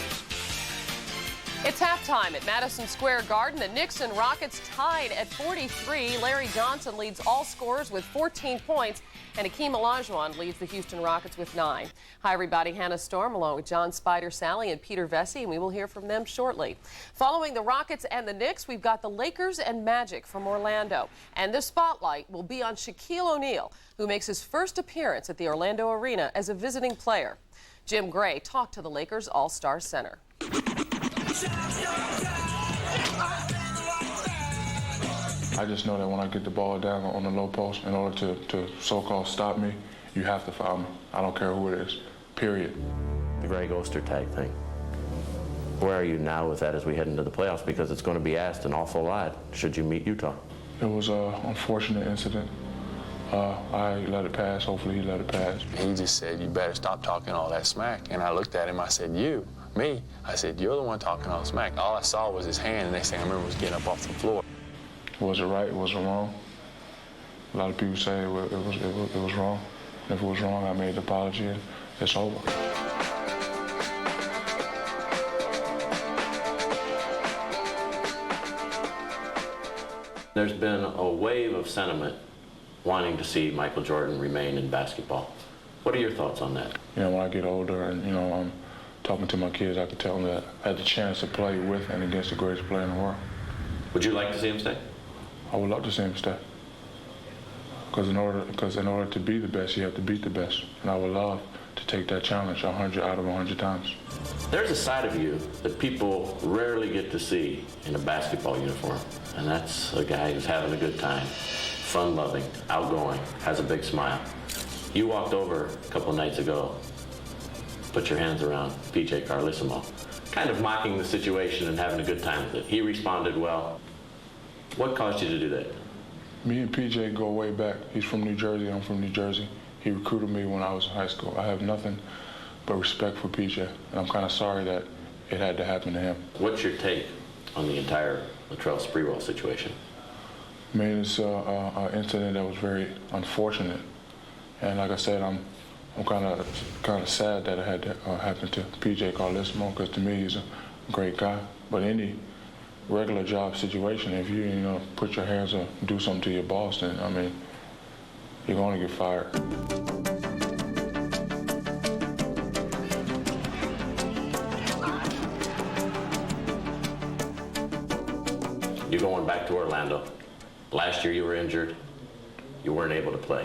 It's halftime at Madison Square Garden. The Knicks and Rockets tied at 43. Larry Johnson leads all scorers with 14 points, and Hakeem Olajuwon leads the Houston Rockets with 9. Hi, everybody. Hannah Storm along with John Spider Sally and Peter Vesey, and we will hear from them shortly. Following the Rockets and the Knicks, we've got the Lakers and Magic from Orlando. And the spotlight will be on Shaquille O'Neal, who makes his first appearance at the Orlando Arena as a visiting player. Jim Gray talked to the Lakers All-Star Center. I just know that when I get the ball down on the low post, in order to so-called stop me, you have to foul me. I don't care who it is, period. The Greg Ostertag thing. Where are you now with that as we head into the playoffs? Because it's going to be asked an awful lot should you meet Utah. It was an unfortunate incident. I let it pass. Hopefully he let it pass. He just said, you better stop talking all that smack. And I looked at him, I said, you? Me? I said, you're the one talking all smack. All I saw was his hand, and next thing I remember was getting up off the floor. Was it right? Was it wrong? A lot of people say it was wrong. And if it was wrong, I made the apology, and it's over. There's been a wave of sentiment wanting to see Michael Jordan remain in basketball. What are your thoughts on that? You know, when I get older and, you know, I'm talking to my kids, I could tell them that I had the chance to play with and against the greatest player in the world. Would you like to see him stay? I would love to see him stay. Because in order to be the best, you have to beat the best. And I would love to take that challenge 100 out of 100 times. There's a side of you that people rarely get to see in a basketball uniform, and that's a guy who's having a good time, fun-loving, outgoing, has a big smile. You walked over a couple nights ago, put your hands around PJ Carlesimo, kind of mocking the situation and having a good time with it. He responded well. What caused you to do that? Me and PJ go way back. He's from New Jersey, I'm from New Jersey. He recruited me when I was in high school. I have nothing but respect for PJ, and I'm kind of sorry that it had to happen to him. What's your take on the entire Latrell Sprewell situation? I mean, it's an incident that was very unfortunate, and like I said, I'm kind of sad that it had to happen to PJ Carlesimo, because to me he's a great guy. But any regular job situation, if you put your hands or do something to your boss, then I mean, you're going to get fired. You're going back to Orlando. Last year you were injured. You weren't able to play.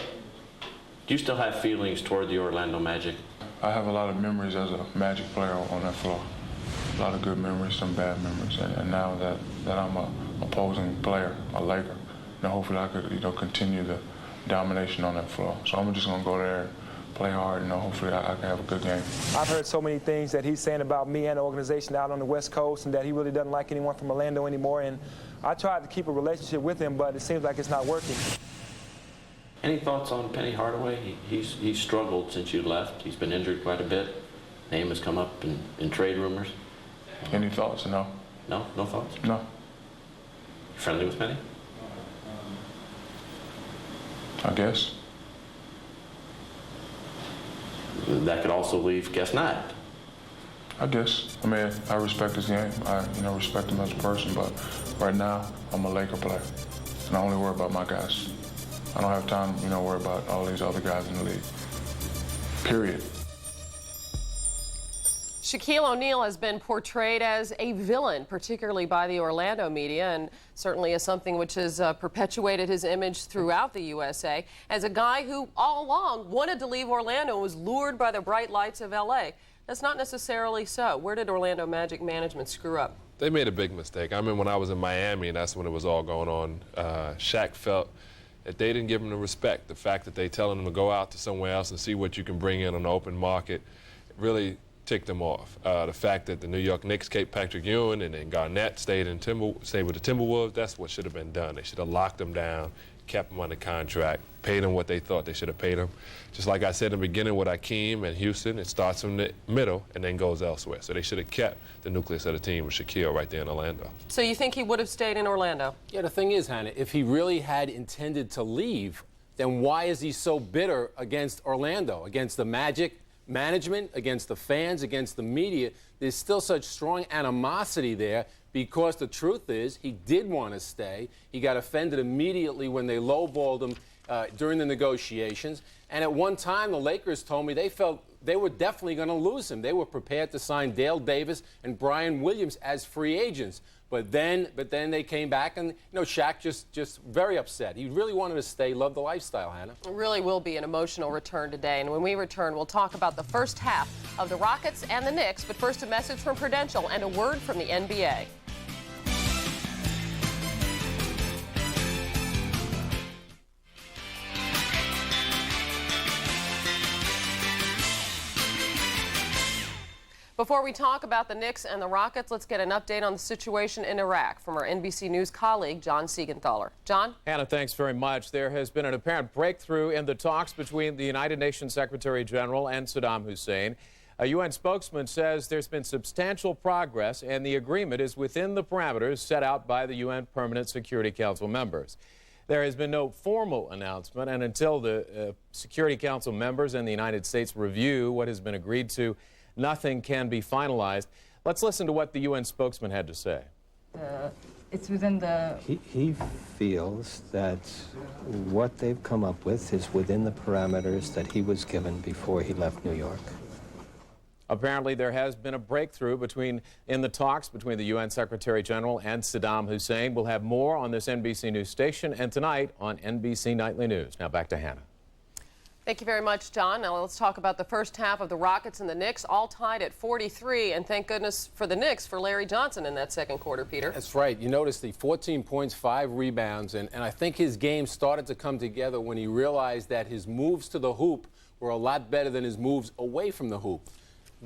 Do you still have feelings toward the Orlando Magic? I have a lot of memories as a Magic player on that floor. A lot of good memories, some bad memories. And now that I'm an opposing player, a Laker, hopefully I could continue domination on that floor. So I'm just going to go there, play hard, and hopefully I can have a good game. I've heard so many things that he's saying about me and the organization out on the West Coast, and that he really doesn't like anyone from Orlando anymore. And I tried to keep a relationship with him, but it seems like it's not working. Any thoughts on Penny Hardaway? He's struggled since you left. He's been injured quite a bit. Name has come up in trade rumors. Any thoughts? No. No? No thoughts? No. You friendly with Penny? I guess. That could also leave, guess not. I guess. I mean, I respect his game. I respect him as a person, but right now, I'm a Laker player. And I only worry about my guys. I don't have time, worry about all these other guys in the league. Period. Shaquille O'Neal has been portrayed as a villain, particularly by the Orlando media, and certainly as something which has perpetuated his image throughout the USA, as a guy who all along wanted to leave Orlando and was lured by the bright lights of LA. That's not necessarily so. Where did Orlando Magic management screw up? They made a big mistake. I remember when I was in Miami, and that's when it was all going on. Shaq felt that they didn't give him the respect. The fact that they telling him to go out to somewhere else and see what you can bring in on the open market really ticked them off. The fact that the New York Knicks kept Patrick Ewing and then Garnett stayed with the Timberwolves, that's what should have been done. They should have locked him down, kept him under contract, paid him what they thought they should have paid him. Just like I said in the beginning with Akeem and Houston, it starts from the middle and then goes elsewhere. So they should have kept the nucleus of the team with Shaquille right there in Orlando. So you think he would have stayed in Orlando? Yeah, the thing is, Hannah, if he really had intended to leave, then why is he so bitter against Orlando, against the Magic management, against the fans, against the media? There's still such strong animosity there because the truth is he did want to stay. He got offended immediately when they lowballed him during the negotiations. And at one time, the Lakers told me they felt they were definitely going to lose him. They were prepared to sign Dale Davis and Brian Williams as free agents. But then they came back, and Shaq just very upset. He really wanted to stay, loved the lifestyle, Hannah. It really will be an emotional return today. And when we return, we'll talk about the first half of the Rockets and the Knicks. But first, a message from Prudential and a word from the NBA. Before we talk about the Knicks and the Rockets, let's get an update on the situation in Iraq from our NBC News colleague, John Siegenthaler. John? Hannah, thanks very much. There has been an apparent breakthrough in the talks between the United Nations Secretary General and Saddam Hussein. A UN spokesman says there's been substantial progress and the agreement is within the parameters set out by the UN Permanent Security Council members. There has been no formal announcement, and until the Security Council members and the United States review what has been agreed to, nothing can be finalized. Let's listen to what the UN spokesman had to say. It's within the... He feels that what they've come up with is within the parameters that he was given before he left New York. Apparently, there has been a breakthrough in the talks between the UN Secretary General and Saddam Hussein. We'll have more on this NBC News station and tonight on NBC Nightly News. Now back to Hannah. Thank you very much, John. Now let's talk about the first half of the Rockets and the Knicks, all tied at 43. And thank goodness for the Knicks for Larry Johnson in that second quarter, Peter. That's right. You notice the 14 points, 5 rebounds, and I think his game started to come together when he realized that his moves to the hoop were a lot better than his moves away from the hoop.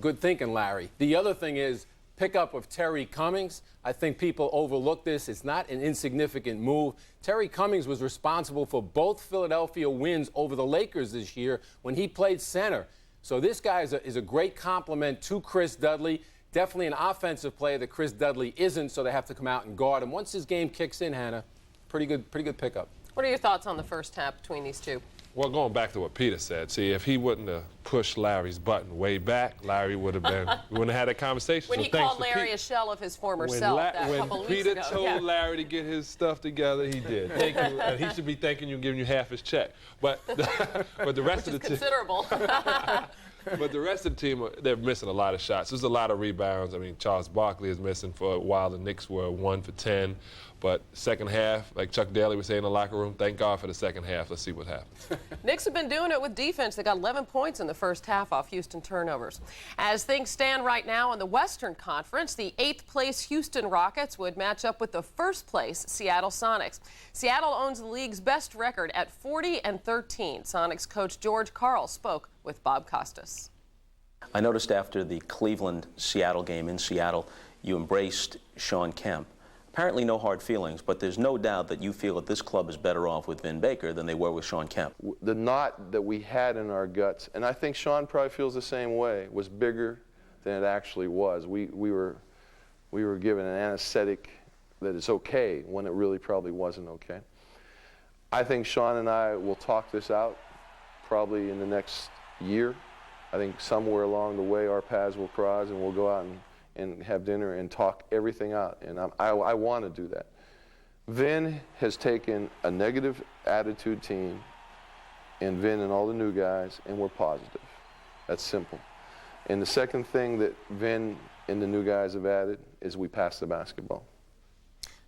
Good thinking, Larry. The other thing is pickup of Terry Cummings. I think people overlook this. It's not an insignificant move. Terry Cummings was responsible for both Philadelphia wins over the Lakers this year when he played center. So this guy is a great compliment to Chris Dudley. Definitely an offensive player that Chris Dudley isn't, so they have to come out and guard him. Once his game kicks in, Hannah, pretty good pickup. What are your thoughts on the first half between these two? Well, going back to what Peter said, see, if he wouldn't have pushed Larry's button way back, Larry would have been, we wouldn't have had that conversation. When he called Larry a shell of his former self that couple of weeks ago. When Peter told Larry to get his stuff together, he did. Thank you. And he should be thanking you and giving you half his check. But the rest of the team. Considerable. But the rest of the team, they're missing a lot of shots. There's a lot of rebounds. I mean, Charles Barkley is missing for a while. The Knicks were 1 for 10. But second half, like Chuck Daly was saying in the locker room, thank God for the second half. Let's see what happens. Knicks have been doing it with defense. They got 11 points in the first half off Houston turnovers. As things stand right now in the Western Conference, the 8th place Houston Rockets would match up with the 1st place Seattle Sonics. Seattle owns the league's best record at 40-13. Sonics coach George Karl spoke with Bob Costas. I noticed after the Cleveland-Seattle game in Seattle, you embraced Sean Kemp. Apparently no hard feelings, but there's no doubt that you feel that this club is better off with Vin Baker than they were with Sean Kemp. The knot that we had in our guts, and I think Sean probably feels the same way, was bigger than it actually was. We were given an anesthetic that is okay when it really probably wasn't okay. I think Sean and I will talk this out probably in the next year. I think somewhere along the way our paths will cross and we'll go out and have dinner and talk everything out, and I want to do that. Vin has taken a negative attitude team, and Vin and all the new guys, and we're positive. That's simple. And the second thing that Vin and the new guys have added is we pass the basketball.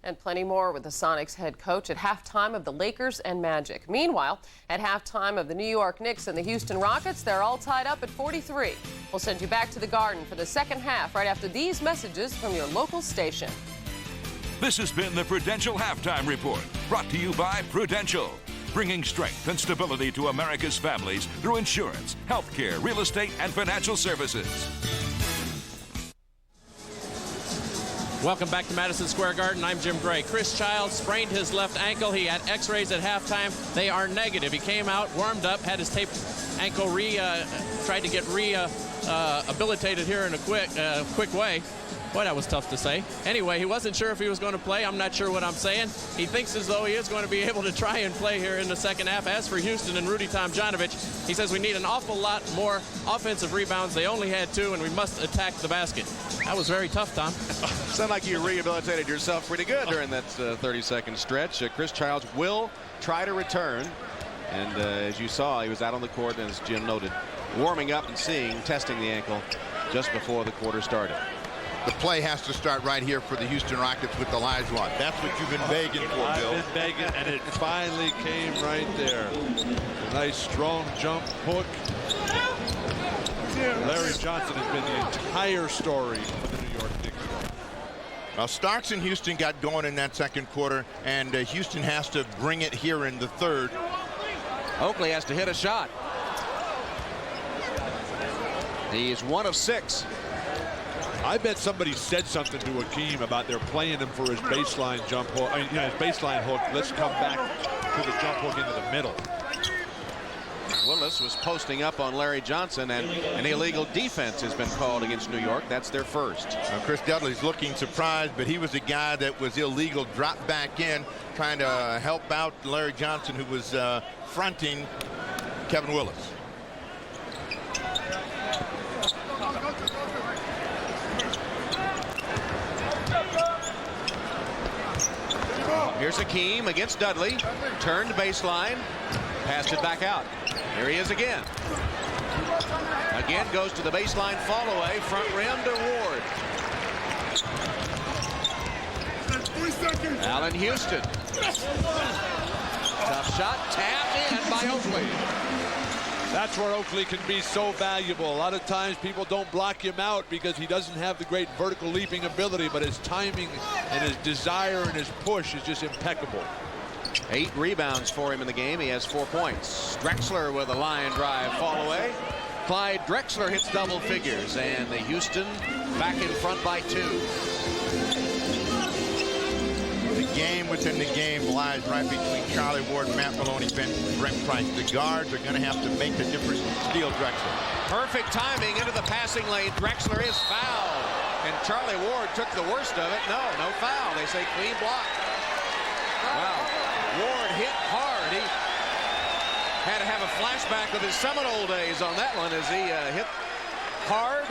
And plenty more with the Sonics head coach at halftime of the Lakers and Magic. Meanwhile, at halftime of the New York Knicks and the Houston Rockets, they're all tied up at 43. We'll send you back to the Garden for the second half right after these messages from your local station. This has been the Prudential Halftime Report, brought to you by Prudential, bringing strength and stability to America's families through insurance, healthcare, real estate, and financial services. Welcome back to Madison Square Garden. I'm Jim Gray. Chris Childs sprained his left ankle. He had x-rays at halftime. They are negative. He came out, warmed up, had his taped ankle tried to get rehabilitated here in a quick way. Boy, that was tough to say. Anyway, he wasn't sure if he was going to play. I'm not sure what I'm saying. He thinks as though he is going to be able to try and play here in the second half. As for Houston and Rudy Tomjanovich, he says we need an awful lot more offensive rebounds. They only had 2, and we must attack the basket. That was very tough, Tom. Sound like you rehabilitated yourself pretty good during that 30-second stretch. Chris Childs will try to return. And as you saw, he was out on the court, and as Jim noted, warming up and testing the ankle just before the quarter started. The play has to start right here for the Houston Rockets with the Olajuwon. That's what you've been begging for, Bill. I've been begging, and it finally came right there. A nice, strong jump hook. Larry Johnson has been the entire story for the New York Knicks. Well, Starks and Houston got going in that second quarter, and Houston has to bring it here in the third. Oakley has to hit a shot. He's 1 of 6. I bet somebody said something to Akeem about they're playing him for his baseline jump hook. His baseline hook. Let's come back to the jump hook into the middle. Willis was posting up on Larry Johnson, and an illegal defense has been called against New York. That's their first. Chris Dudley's looking surprised, but he was a guy that was illegal, dropped back in, trying to help out Larry Johnson, who was fronting Kevin Willis. Here's Akeem against Dudley. Turned baseline. Passed it back out. Here he is again. Again goes to the baseline fall away. Front rim to Ward. Allen Houston. Tough shot. Tapped in by Oakley. That's where Oakley can be so valuable. A lot of times people don't block him out because he doesn't have the great vertical leaping ability, but his timing and his desire and his push is just impeccable. 8 rebounds for him in the game. He has 4 points. Drexler with a line drive fall away. Clyde Drexler hits double figures, and the Houston back in front by 2. The game within the game lies right between Charlie Ward, Matt Maloney, Brent Price. The guards are going to have to make the difference and steal Drexler. Perfect timing into the passing lane. Drexler is fouled, and Charlie Ward took the worst of it. No foul. They say clean block. Wow. Ward hit hard. He had to have a flashback of his Seminole days on that one as he hit hard,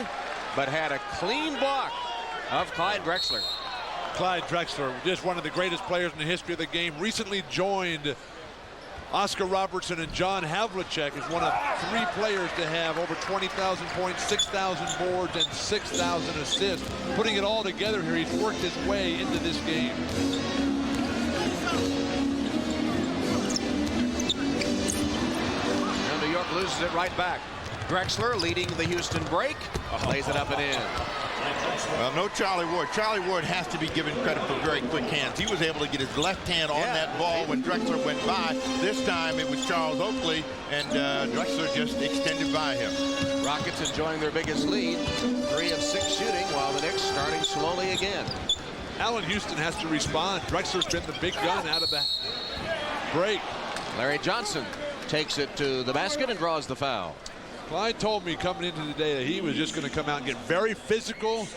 but had a clean block of Clyde Drexler. Clyde Drexler, just one of the greatest players in the history of the game, recently joined Oscar Robertson and John Havlicek as one of 3 players to have over 20,000 points, 6,000 boards, and 6,000 assists. Putting it all together here, he's worked his way into this game. New York loses it right back. Drexler leading the Houston break. Lays it up and in. Well, no Charlie Ward. Charlie Ward has to be given credit for very quick hands. He was able to get his left hand on that ball when Drexler went by. This time it was Charles Oakley, and Drexler just extended by him. Rockets enjoying their biggest lead. 3 of 6 shooting, while the Knicks starting slowly again. Allen Houston has to respond. Drexler's been the big gun out of the break. Larry Johnson takes it to the basket and draws the foul. Clyde told me coming into the day that he was just going to come out and get very physical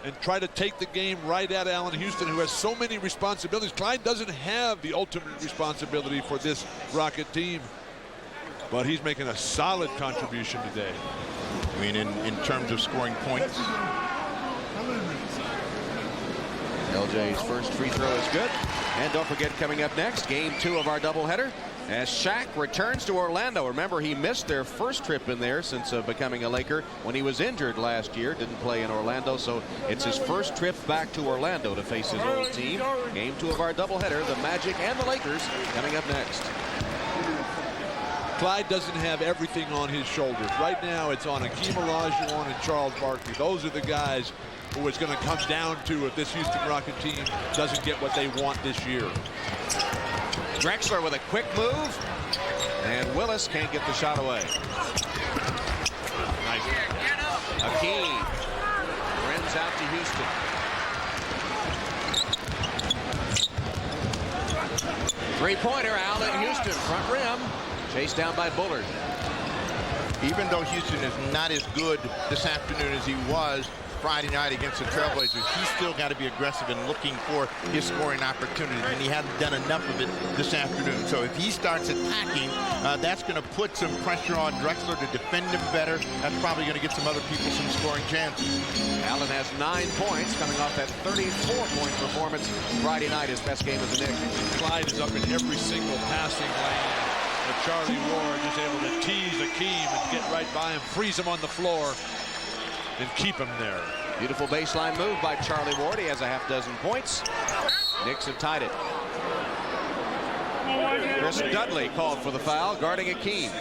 and try to take the game right at Allen Houston, who has so many responsibilities. Clyde doesn't have the ultimate responsibility for this Rocket team, but he's making a solid contribution today. I mean, in terms of scoring points. LJ's first free throw is good. And don't forget, coming up next, game 2 of our doubleheader, as Shaq returns to Orlando. Remember, he missed their first trip in there since becoming a Laker when he was injured last year. Didn't play in Orlando, so it's his first trip back to Orlando to face his old team. Game 2 of our doubleheader, the Magic and the Lakers, coming up next. Clyde doesn't have everything on his shoulders. Right now, it's on Hakeem Olajuwon and Charles Barkley. Those are the guys who it's going to come down to if this Houston Rocket team doesn't get what they want this year. Drexler with a quick move, and Willis can't get the shot away. Nice. Hakeem rims out to Houston. Three-pointer, Allen Houston, front rim, chased down by Bullard. Even though Houston is not as good this afternoon as he was Friday night against the Trailblazers, he's still got to be aggressive and looking for his scoring opportunities, and he hasn't done enough of it this afternoon. So if he starts attacking, that's going to put some pressure on Drexler to defend him better. That's probably going to get some other people some scoring chances. Allen has 9 points coming off that 34-point performance Friday night, his best game as a Knick. Clyde is up in every single passing lane. But Charlie Ward is able to tease Hakeem and get right by him, freeze him on the floor, and keep him there. Beautiful baseline move by Charlie Ward. He has a half-dozen points. Knicks have tied it. Chris Dudley called for the foul, guarding Hakeem.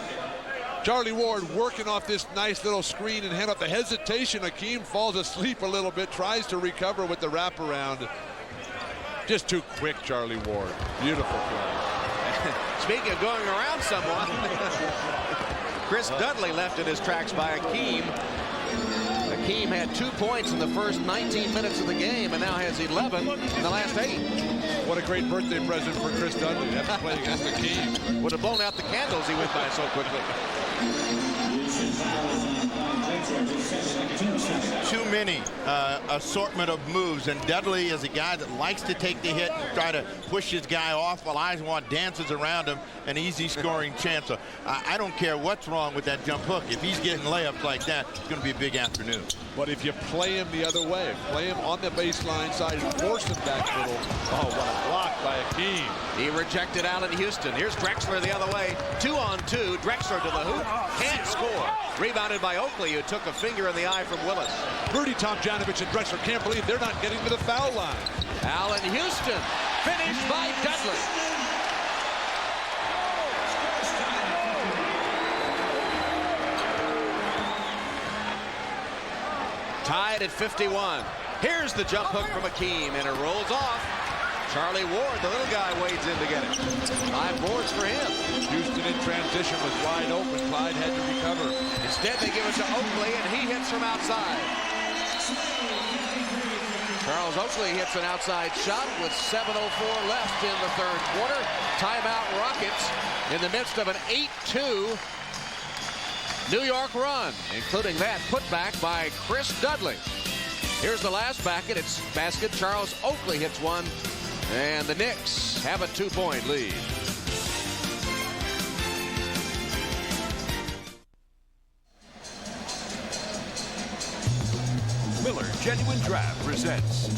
Charlie Ward working off this nice little screen and hand up the hesitation. Hakeem falls asleep a little bit, tries to recover with the wraparound. Just too quick, Charlie Ward. Beautiful play. Speaking of going around someone, Chris Dudley left in his tracks by Hakeem. Hakeem had 2 points in the first 19 minutes of the game and now has 11 in the last 8. What a great birthday present for Chris Dudley. Have to play against Hakeem. Would have blown out the candles, he went by so quickly. Too many assortment of moves, and Dudley is a guy that likes to take the hit and try to push his guy off while Olajuwon dances around him, an easy scoring chance. So I don't care what's wrong with that jump hook. If he's getting layups like that, it's going to be a big afternoon. But if you play him the other way, play him on the baseline side and force him back middle, oh, what a block by Hakeem. He rejected Allen Houston. Here's Drexler the other way. 2-on-2. Drexler to the hoop. Can't score. Rebounded by Oakley, who took a finger in the eye from Willis. Rudy Tomjanovich and Drexler can't believe they're not getting to the foul line. Allen Houston finished by Dudley. Tied at 51. Here's the jump hook from Hakeem, and it rolls off. Charlie Ward, the little guy, wades in to get it. 5 boards for him. Houston in transition was wide open. Clyde had to recover. Instead, they give it to Oakley, and he hits from outside. Charles Oakley hits an outside shot with 7:04 left in the third quarter. Timeout Rockets in the midst of an 8-2 New York run, including that putback by Chris Dudley. Here's the last basket. Charles Oakley hits one, and the Knicks have a 2-point lead. Miller Genuine Draft presents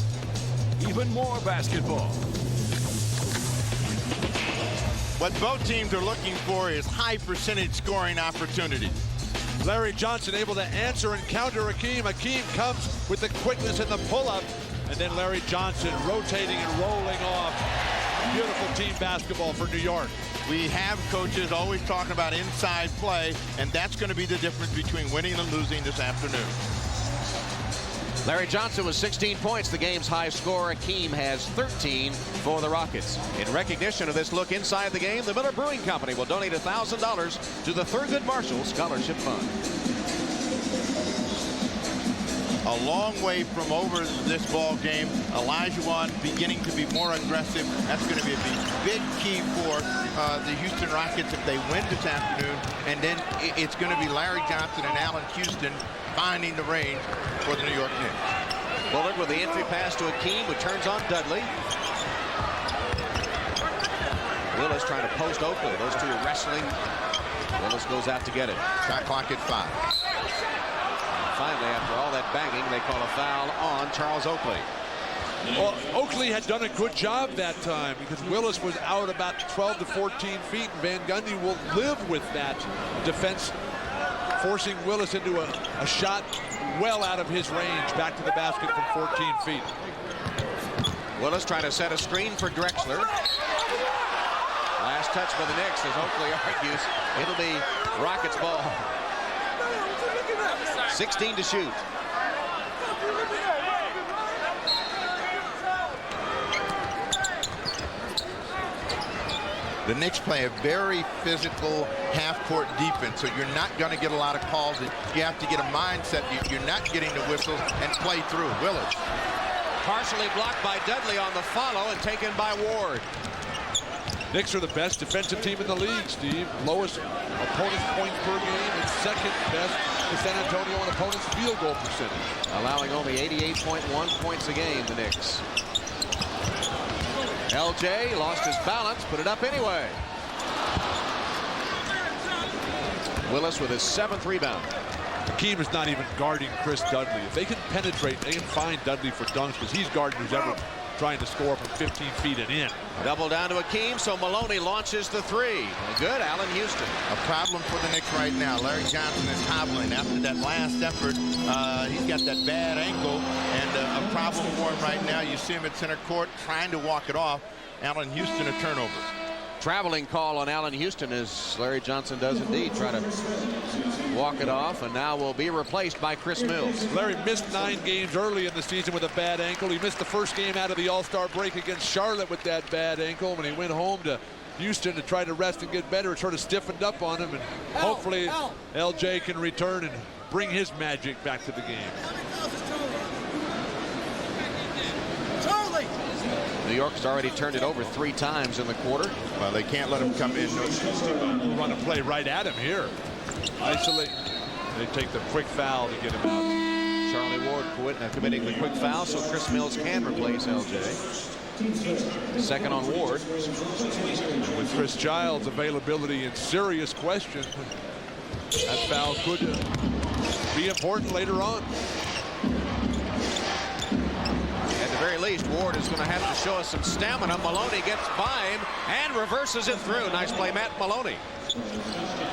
even more basketball. What both teams are looking for is high percentage scoring opportunities. Larry Johnson able to answer and counter Hakeem. Hakeem comes with the quickness and the pull-up, and then Larry Johnson rotating and rolling off. Beautiful team basketball for New York. We have coaches always talking about inside play, and that's going to be the difference between winning and losing this afternoon. Larry Johnson with 16 points, the game's high score. Akeem has 13 for the Rockets. In recognition of this look inside the game, the Miller Brewing Company will donate $1,000 to the Thurgood Marshall Scholarship Fund. A long way from over this ball game. Olajuwon beginning to be more aggressive. That's going to be a big key for the Houston Rockets if they win this afternoon. And then it's going to be Larry Johnson and Allen Houston finding the range for the New York Knicks. Bullard with the entry pass to Akeem, who turns on Dudley. Willis trying to post Oakley. Those two are wrestling. Willis goes out to get it. Shot clock at 5. Finally, after all that banging, they call a foul on Charles Oakley. Well, Oakley had done a good job that time because Willis was out about 12 to 14 feet. And Van Gundy will live with that defense, forcing Willis into a shot well out of his range, back to the basket from 14 feet. Willis trying to set a screen for Drexler. Last touch by the Knicks as Oakley argues it'll be Rockets ball. 16 to shoot. The Knicks play a very physical half-court defense, so you're not going to get a lot of calls. You have to get a mindset. You're not getting the whistles and play through. Willis. Partially blocked by Dudley on the follow and taken by Ward. Knicks are the best defensive team in the league, Steve. Lowest opponent's points per game and second best to San Antonio on opponent's field goal percentage. Allowing only 88.1 points a game, the Knicks. LJ lost his balance, put it up anyway. Willis with his 7th rebound. Akeem is not even guarding Chris Dudley. If they can penetrate, they can find Dudley for dunks because he's guarding who's ever trying to score from 15 feet and in. Double down to Akeem, so Maloney launches the 3. Good, Allen Houston. A problem for the Knicks right now. Larry Johnson is hobbling after that last effort. He's got that bad ankle, and a problem for him right now. You see him at center court trying to walk it off. Allen Houston, a turnover. Traveling call on Allen Houston as Larry Johnson does indeed try to walk it off, and now will be replaced by Chris Mills. Larry missed 9 games early in the season with a bad ankle. He missed the first game out of the All-Star break against Charlotte with that bad ankle. When he went home to Houston to try to rest and get better, it sort of stiffened up on him, and hopefully LJ can return and bring his magic back to the game. New York's already turned it over 3 times in the quarter. Well, they can't let him come in. We'll run a play right at him here. Isolate. They take the quick foul to get him out. Charlie Ward committing the quick foul, so Chris Mills can replace LJ. Second on Ward. And with Chris Childs' availability in serious question, that foul could be important later on. At the very least, Ward is going to have to show us some stamina. Maloney gets by him and reverses it through. Nice play, Matt Maloney.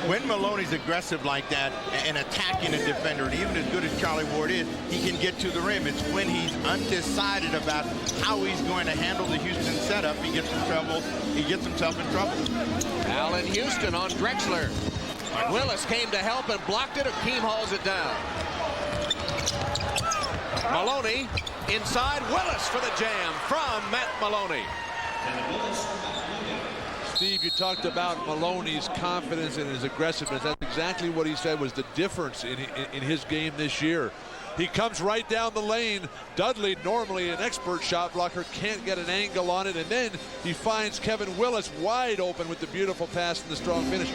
When Maloney's aggressive like that and attacking a defender, and even as good as Charlie Ward is, he can get to the rim. It's when he's undecided about how he's going to handle the Houston setup, he gets in trouble. He gets himself in trouble. Allen Houston on Drexler. Willis came to help and blocked it. Akeem hauls it down. Maloney inside. Willis for the jam from Matt Maloney. Steve, you talked about Maloney's confidence and his aggressiveness. That's exactly what he said was the difference in his game this year. He comes right down the lane. Dudley, normally an expert shot blocker, can't get an angle on it. And then he finds Kevin Willis wide open with the beautiful pass and the strong finish.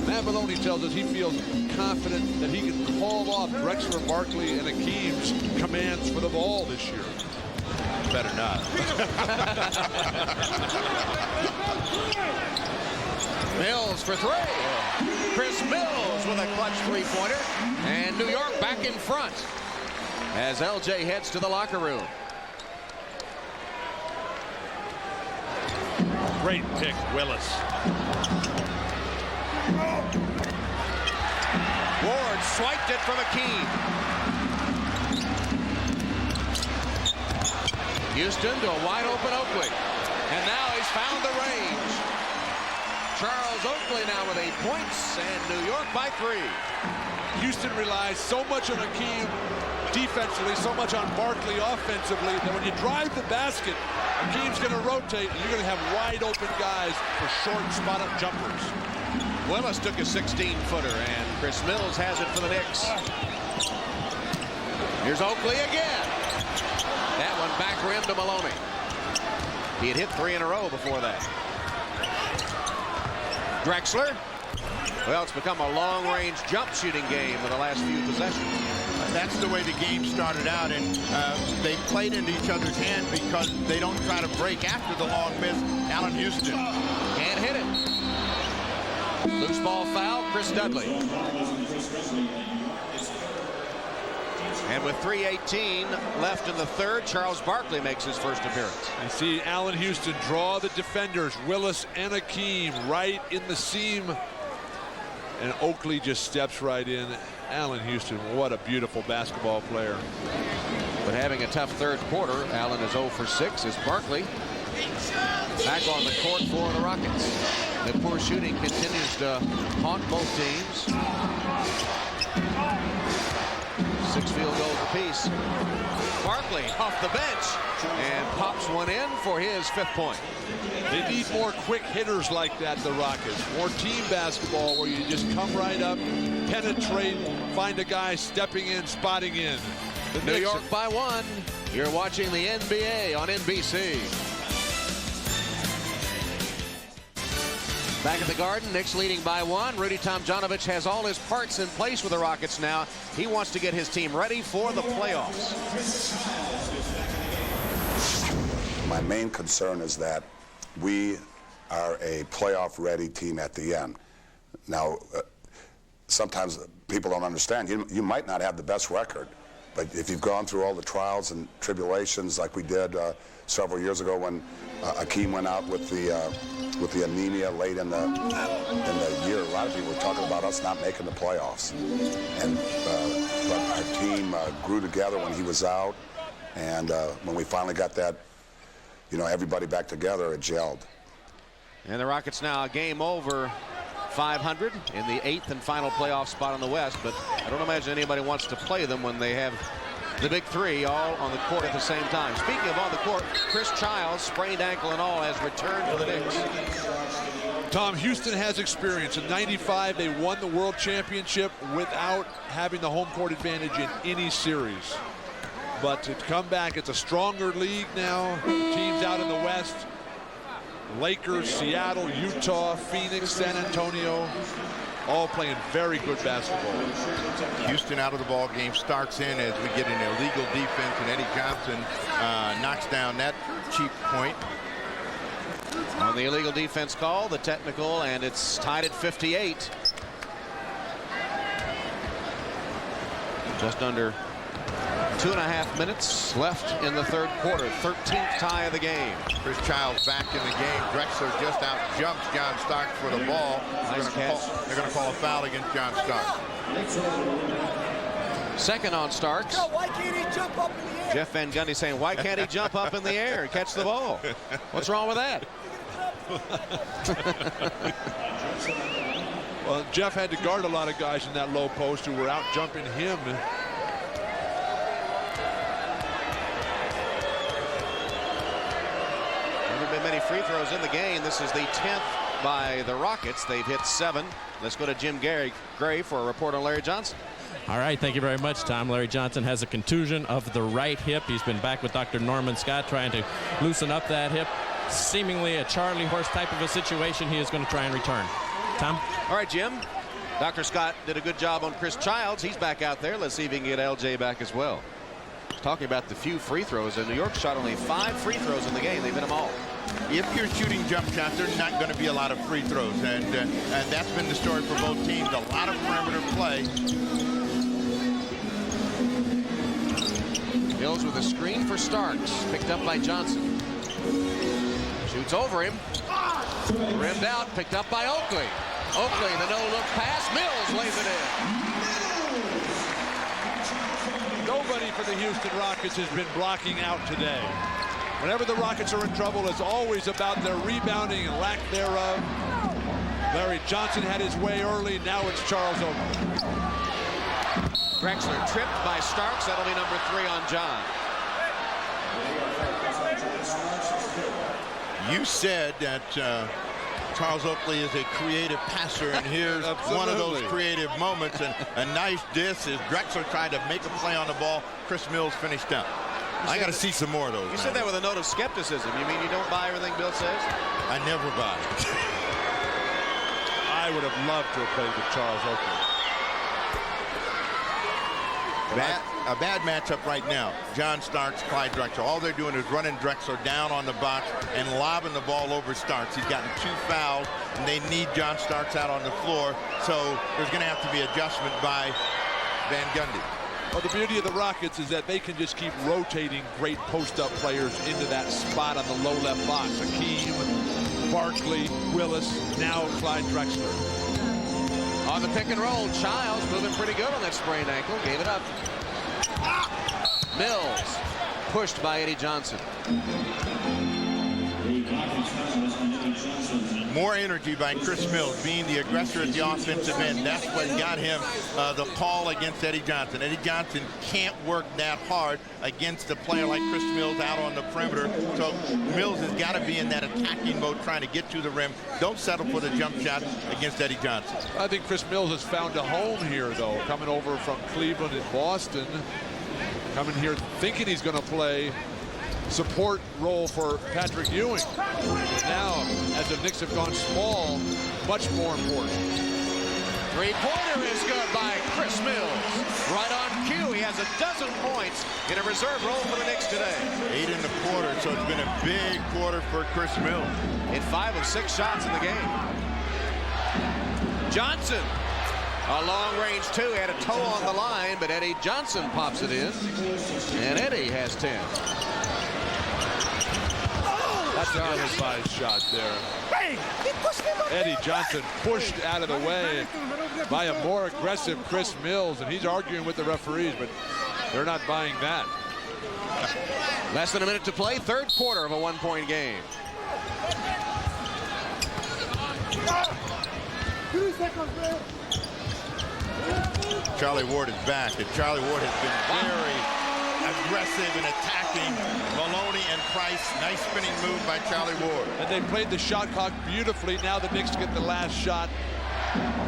Matt Maloney tells us he feels confident that he can call off Drexler, Barkley, and Akeem's commands for the ball this year. Better not. Mills for 3. Chris Mills with a clutch 3-pointer. And New York back in front as LJ heads to the locker room. Great pick, Willis. Ward swiped it from Akeem. Houston to a wide open Oakley. And now he's found the range. Charles Oakley now with 8 points, and New York by 3. Houston relies so much on Akeem defensively, so much on Barkley offensively, that when you drive the basket, Akeem's going to rotate, and you're going to have wide open guys for short spot-up jumpers. Willis took a 16-footer, and Chris Mills has it for the Knicks. Here's Oakley again. That one back rim to Maloney. He had hit 3 in a row before that. Drexler. Well, it's become a long-range jump shooting game in the last few possessions. That's the way the game started out, and they played into each other's hand because they don't try to break after the long miss. Allen Houston can't hit it. Loose ball foul, Chris Dudley. And with 3:18 left in the third, Charles Barkley makes his first appearance. And see Allen Houston draw the defenders, Willis and Akeem, right in the seam. And Oakley just steps right in. Allen Houston, what a beautiful basketball player. But having a tough third quarter, Allen is 0 for 6 as Barkley back on the court for the Rockets. The poor shooting continues to haunt both teams. 6 field goals apiece. Barkley off the bench and pops one in for his 5th point. They need more quick hitters like that, the Rockets. More team basketball where you just come right up, penetrate, find a guy stepping in, spotting in. New York by 1. You're watching the NBA on NBC. Back at the Garden, Knicks leading by 1. Rudy Tomjanovich has all his parts in place with the Rockets now. He wants to get his team ready for the playoffs. My main concern is that we are a playoff-ready team at the end. Now, sometimes people don't understand. You might not have the best record, but if you've gone through all the trials and tribulations like we did several years ago when Akeem went out with the anemia late in the year, a lot of people were talking about us not making the playoffs. And but our team grew together when he was out, and when we finally got that, everybody back together, it gelled. And the Rockets now a game over 500 in the 8th and final playoff spot in the West, but I don't imagine anybody wants to play them when they have the big 3 all on the court at the same time. Speaking of on the court, Chris Childs, sprained ankle and all, has returned to the Knicks. Tom, Houston has experience. In '95, they won the World Championship without having the home court advantage in any series. But to come back, it's a stronger league now. Teams out in the West, Lakers, Seattle, Utah, Phoenix, San Antonio, all playing very good basketball. Houston out of the ball game starts in as we get an illegal defense, and Eddie Johnson knocks down that cheap point. On the illegal defense call, the technical, and it's tied at 58. Just under 2.5 minutes left in the third quarter. 13th tie of the game. Chris Childs back in the game. Drexler just out jumps John Starks for the ball. Nice catch. They're going to call a foul against John Starks. Second on Starks. Why can't he jump up in the air? Jeff Van Gundy saying, why can't he jump up in the air and catch the ball? What's wrong with that? Well, Jeff had to guard a lot of guys in that low post who were out jumping him. Been many free throws in the game. This is the 10th by the Rockets. They've hit 7. Let's go to Jim Gray for a report on Larry Johnson. All right, thank you very much, Tom. Larry Johnson has a contusion of the right hip. He's been back with Dr. Norman Scott trying to loosen up that hip. Seemingly a Charlie horse type of a situation. He is going to try and return. Tom? All right, Jim. Dr. Scott did a good job on Chris Childs. He's back out there. Let's see if he can get LJ back as well. Talking about the few free throws, and New York shot only 5 free throws in the game. They've hit them all. If you're shooting jump shots, there's not going to be a lot of free throws, and that's been the story for both teams. A lot of perimeter play. Mills with a screen for Starks, picked up by Johnson. Shoots over him. Rimmed out, picked up by Oakley. Oakley, the no-look pass. Mills lays it in. Nobody for the Houston Rockets has been blocking out today. Whenever the Rockets are in trouble, it's always about their rebounding and lack thereof. Larry Johnson had his way early. Now it's Charles Oakley. Drexler tripped by Starks. That'll be number 3 on John. You said that Charles Oakley is a creative passer, and here's one of those creative moments. And a nice diss as Drexler tried to make a play on the ball. Chris Mills finished up. I got to see some more of those. You said that with a note of skepticism. You mean you don't buy everything Bill says? I never buy. I would have loved to have played with Charles Oakley. A bad matchup right now. John Starks, Clyde Drexler. All they're doing is running Drexler down on the box and lobbing the ball over Starks. He's gotten 2 fouls, and they need John Starks out on the floor. So there's going to have to be adjustment by Van Gundy. Well, the beauty of the Rockets is that they can just keep rotating great post-up players into that spot on the low left box. Hakeem, Barkley, Willis, now Clyde Drexler. On the pick and roll, Childs moving pretty good on that sprained ankle. Gave it up. Mills pushed by Eddie Johnson. More energy by Chris Mills, being the aggressor at the offensive end. That's what got him the call against Eddie Johnson. Eddie Johnson can't work that hard against a player like Chris Mills out on the perimeter. So Mills has got to be in that attacking mode, trying to get to the rim. Don't settle for the jump shot against Eddie Johnson. I think Chris Mills has found a home here, though, coming over from Cleveland and Boston. Coming here thinking he's going to play support role for Patrick Ewing. Now, as the Knicks have gone small, much more important. Three-pointer is good by Chris Mills. Right on cue. He has 12 points in a reserve role for the Knicks today. 8 in the quarter, so it's been a big quarter for Chris Mills. Hit 5 of 6 shots in the game. Johnson. A long-range 2, had a toe on the line, but Eddie Johnson pops it in, and Eddie has 10. That's an ill-advised shot there. Eddie Johnson pushed out of the way by a more aggressive Chris Mills, and he's arguing with the referees, but they're not buying that. Less than a minute to play, third quarter of a 1-point game. Charlie Ward is back, and Charlie Ward has been very aggressive in attacking Maloney and Price. Nice spinning move by Charlie Ward. And they played the shot clock beautifully. Now the Knicks get the last shot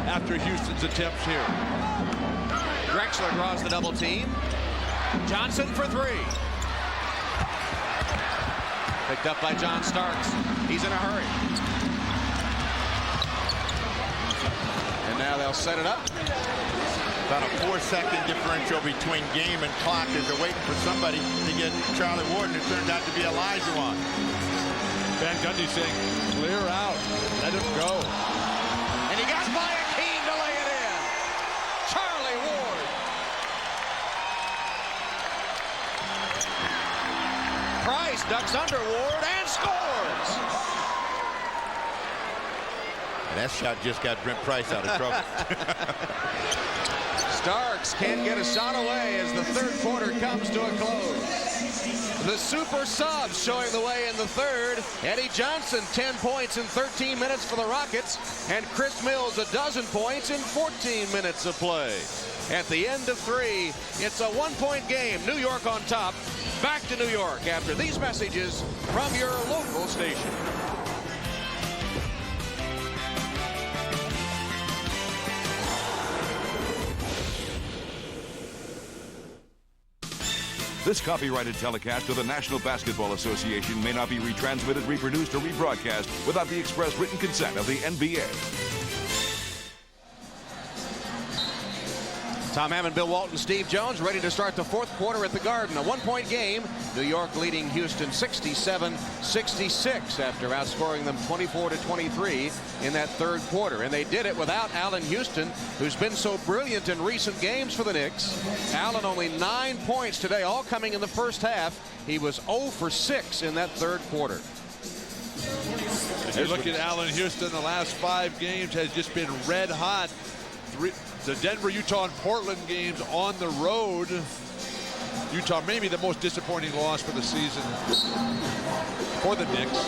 after Houston's attempts here. Drexler draws the double team. Johnson for 3. Picked up by John Starks. He's in a hurry. And now they'll set it up. About a 4-second differential between game and clock as they're waiting for somebody to get Charlie Ward, and it turned out to be Olajuwon. Van Gundy saying, clear out, let him go. And he got by Hakeem to lay it in. Charlie Ward. Price ducks under Ward and scores. And that shot just got Brent Price out of trouble. Starks can't get a shot away as the third quarter comes to a close. The super subs showing the way in the third. Eddie Johnson, 10 points in 13 minutes for the Rockets, and Chris Mills 12 points in 14 minutes of play. At the end of 3, it's a 1-point game. New York on top. Back to New York after these messages from your local station. This copyrighted telecast of the National Basketball Association may not be retransmitted, reproduced, or rebroadcast without the express written consent of the NBA. Tom Hammond, Bill Walton, Steve Jones ready to start the fourth quarter at the Garden. A 1-point game. New York leading Houston 67-66 after outscoring them 24-23 in that third quarter. And they did it without Allen Houston, who's been so brilliant in recent games for the Knicks. Allen only 9 points today, all coming in the first half. He was 0 for 6 in that third quarter. If you look at Allen Houston, the last 5 games has just been red hot. The Denver, Utah, and Portland games on the road. Utah maybe the most disappointing loss for the season for the Knicks.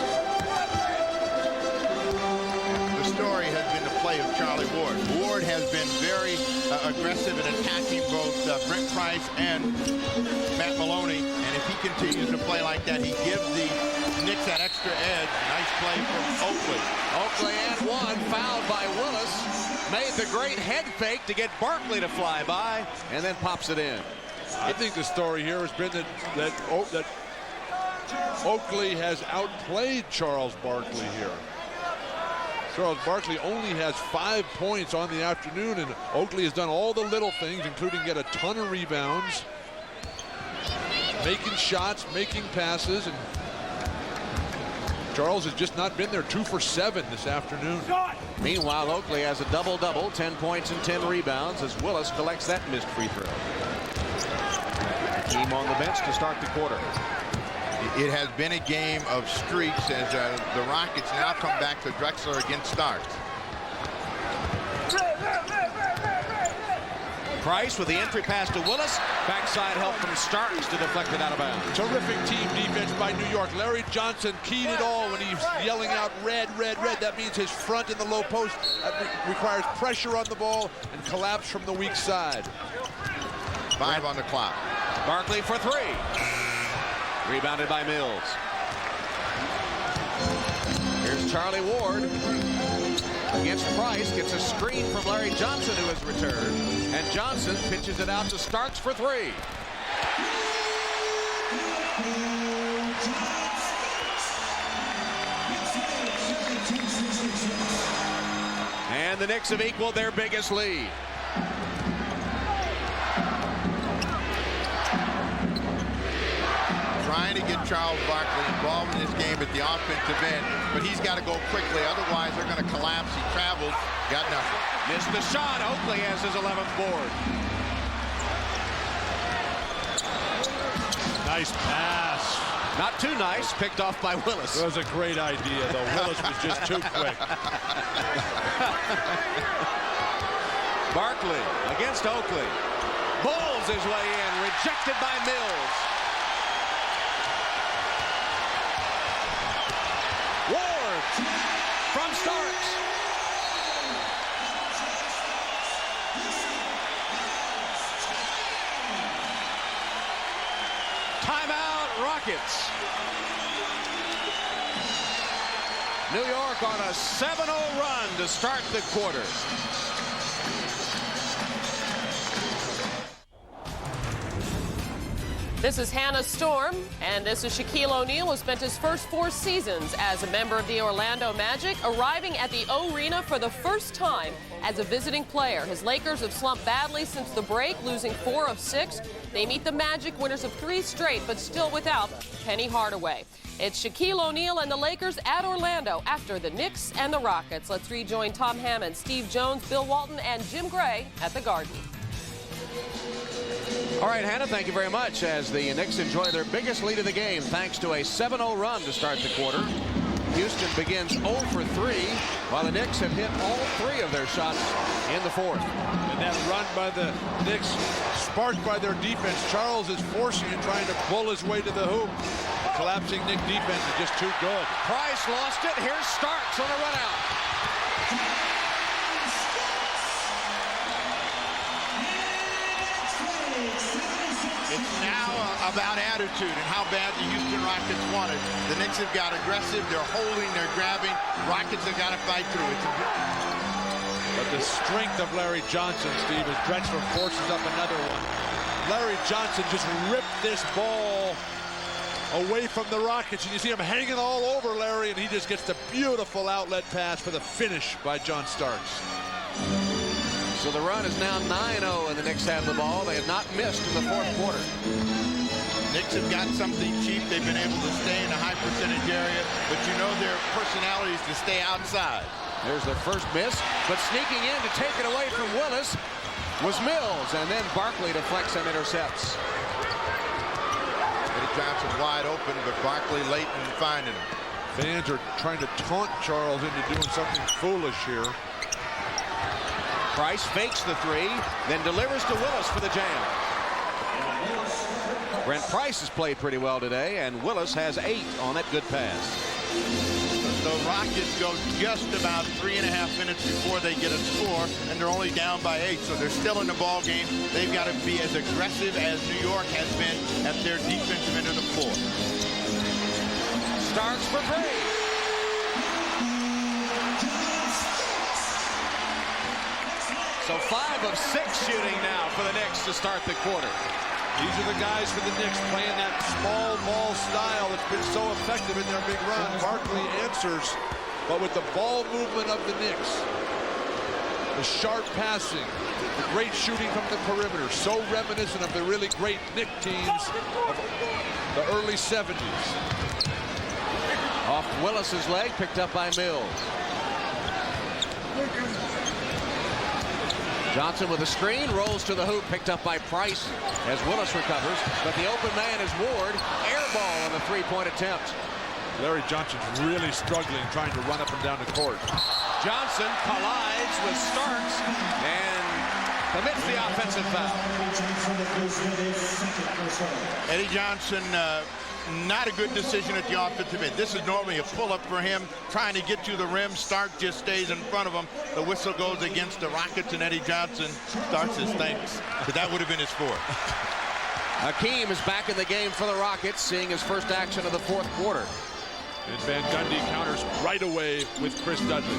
The story has been the play of Charlie Ward. Ward has been very aggressive in attacking both Brent Price and Matt Maloney, and if he continues to play like that, he gives the Knicks that extra edge. Nice play from Oakley. Oakley and one, fouled by Willis. Made the great head fake to get Barkley to fly by, and then pops it in. I think the story here has been that Oakley has outplayed Charles Barkley here. Charles Barkley only has 5 points on the afternoon, and Oakley has done all the little things, including get a ton of rebounds, making shots, making passes, and Charles has just not been there. 2 for 7 this afternoon. Meanwhile, Oakley has a double-double, 10 points and 10 rebounds as Willis collects that missed free throw. Team on the bench to start the quarter. It has been a game of streaks as the Rockets now come back to Drexler against Starks. Price with the entry pass to Willis. Backside help from Starks to deflect it out of bounds. Terrific team defense by New York. Larry Johnson keyed it all when he's yelling out red, red, red. That means his front in the low post requires pressure on the ball and collapse from the weak side. 5 on the clock. Barkley for 3. Rebounded by Mills. Here's Charlie Ward against Price. Gets a screen from Larry Johnson, who has returned. And Johnson pitches it out to Starks for 3. And the Knicks have equaled their biggest lead. Trying to get Charles Barkley involved in this game at the offensive end, but he's got to go quickly, otherwise they're going to collapse. He travels, got nothing. Missed the shot. Oakley has his 11th board. Nice pass. Not too nice, picked off by Willis. That was a great idea, though. Willis was just too quick. Barkley against Oakley. Bowls his way in, rejected by Mills. Ward from Starks. Timeout, Rockets. New York on a 7-0 run to start the quarter. This is Hannah Storm, and this is Shaquille O'Neal, who spent his first 4 seasons as a member of the Orlando Magic, arriving at the O-Arena for the first time as a visiting player. His Lakers have slumped badly since the break, losing 4 of 6. They meet the Magic, winners of 3 straight, but still without Penny Hardaway. It's Shaquille O'Neal and the Lakers at Orlando after the Knicks and the Rockets. Let's rejoin Tom Hammond, Steve Jones, Bill Walton, and Jim Gray at the Garden. All right, Hannah, thank you very much as the Knicks enjoy their biggest lead of the game thanks to a 7-0 run to start the quarter. Houston begins 0 for 3, while the Knicks have hit all 3 of their shots in the 4th. And that run by the Knicks, sparked by their defense. Charles is forcing and trying to pull his way to the hoop. Collapsing Knick defense is just too good. Price lost it. Here's Starks on a run out. It's now about attitude and how bad the Houston Rockets want it. The Knicks have got aggressive. They're holding, they're grabbing. Rockets have got to fight through it. But the strength of Larry Johnson, Steve, as Drexler forces up another one. Larry Johnson just ripped this ball away from the Rockets, and you see him hanging all over Larry, and he just gets the beautiful outlet pass for the finish by John Starks. So the run is now 9-0, and the Knicks have the ball. They have not missed in the 4th quarter. Knicks have got something cheap. They've been able to stay in a high percentage area, but you know their personality is to stay outside. There's the first miss, but sneaking in to take it away from Willis was Mills, and then Barkley deflects and intercepts. Eddie Johnson wide open, but Barkley late in finding him. Fans are trying to taunt Charles into doing something foolish here. Price fakes the 3, then delivers to Willis for the jam. Brent Price has played pretty well today, and Willis has 8 on that good pass. The Rockets go just about 3.5 minutes before they get a score, and they're only down by 8, so they're still in the ball game. They've got to be as aggressive as New York has been at their defensive end of the floor. Starks for three. So 5 of 6 shooting now for the Knicks to start the quarter. These are the guys for the Knicks playing that small ball style that's been so effective in their big run. Barkley answers, but with the ball movement of the Knicks, the sharp passing, the great shooting from the perimeter, so reminiscent of the really great Knick teams of the early 70s. Off Willis's leg, picked up by Mills. Johnson with a screen, rolls to the hoop, picked up by Price as Willis recovers. But the open man is Ward. Air ball on the three-point attempt. Larry Johnson's really struggling trying to run up and down the court. Johnson collides with Starks and commits the offensive foul. Eddie Johnson, not a good decision at the offensive end. This is normally a pull-up for him, trying to get to the rim. Stark just stays in front of him. The whistle goes against the Rockets, and Eddie Johnson starts his thanks, but that would have been his fourth. Hakeem is back in the game for the Rockets, seeing his first action of the fourth quarter. And Van Gundy counters right away with Chris Dudley.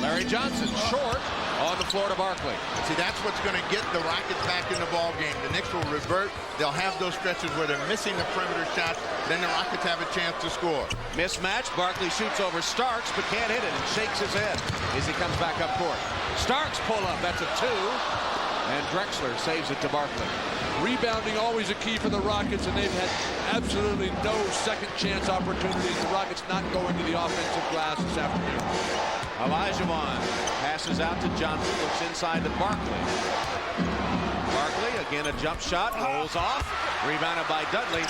Larry Johnson, short, on the floor to Barkley. See, that's what's going to get the Rockets back in the ball game. The Knicks will revert. They'll have those stretches where they're missing the perimeter shots. Then the Rockets have a chance to score. Mismatch. Barkley shoots over Starks, but can't hit it and shakes his head as he comes back up court. Starks pull up. That's a 2. And Drexler saves it to Barkley. Rebounding always a key for the Rockets, and they've had absolutely no second chance opportunities. The Rockets not going to the offensive glass this afternoon. Olajuwon passes out to Johnson, looks inside to Barkley. Barkley, again a jump shot, rolls off, rebounded by Dudley.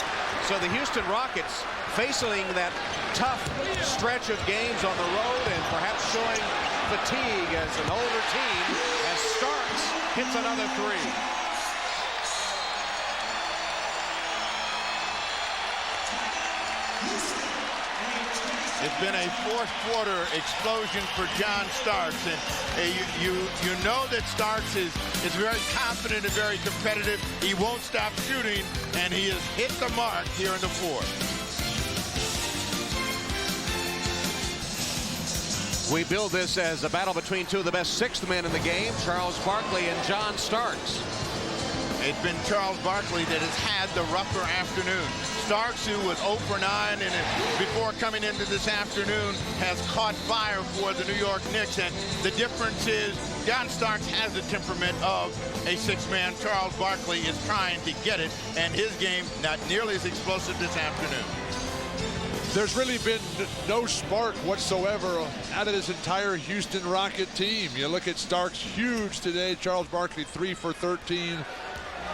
So the Houston Rockets facing that tough stretch of games on the road and perhaps showing fatigue as an older team as Starks hits another 3. It's been a fourth quarter explosion for John Starks, and you know that Starks is very confident and very competitive. He won't stop shooting, and he has hit the mark here in the fourth. We build this as a battle between 2 of the best 6th men in the game, Charles Barkley and John Starks. It's been Charles Barkley that has had the rougher afternoon. Starks, who was 0 for 9 and before coming into this afternoon, has caught fire for the New York Knicks. And the difference is John Starks has the temperament of a 6-man. Charles Barkley is trying to get it, and his game not nearly as explosive this afternoon. There's really been no spark whatsoever out of this entire Houston Rocket team. You look at Starks, huge today. Charles Barkley, 3 for 13.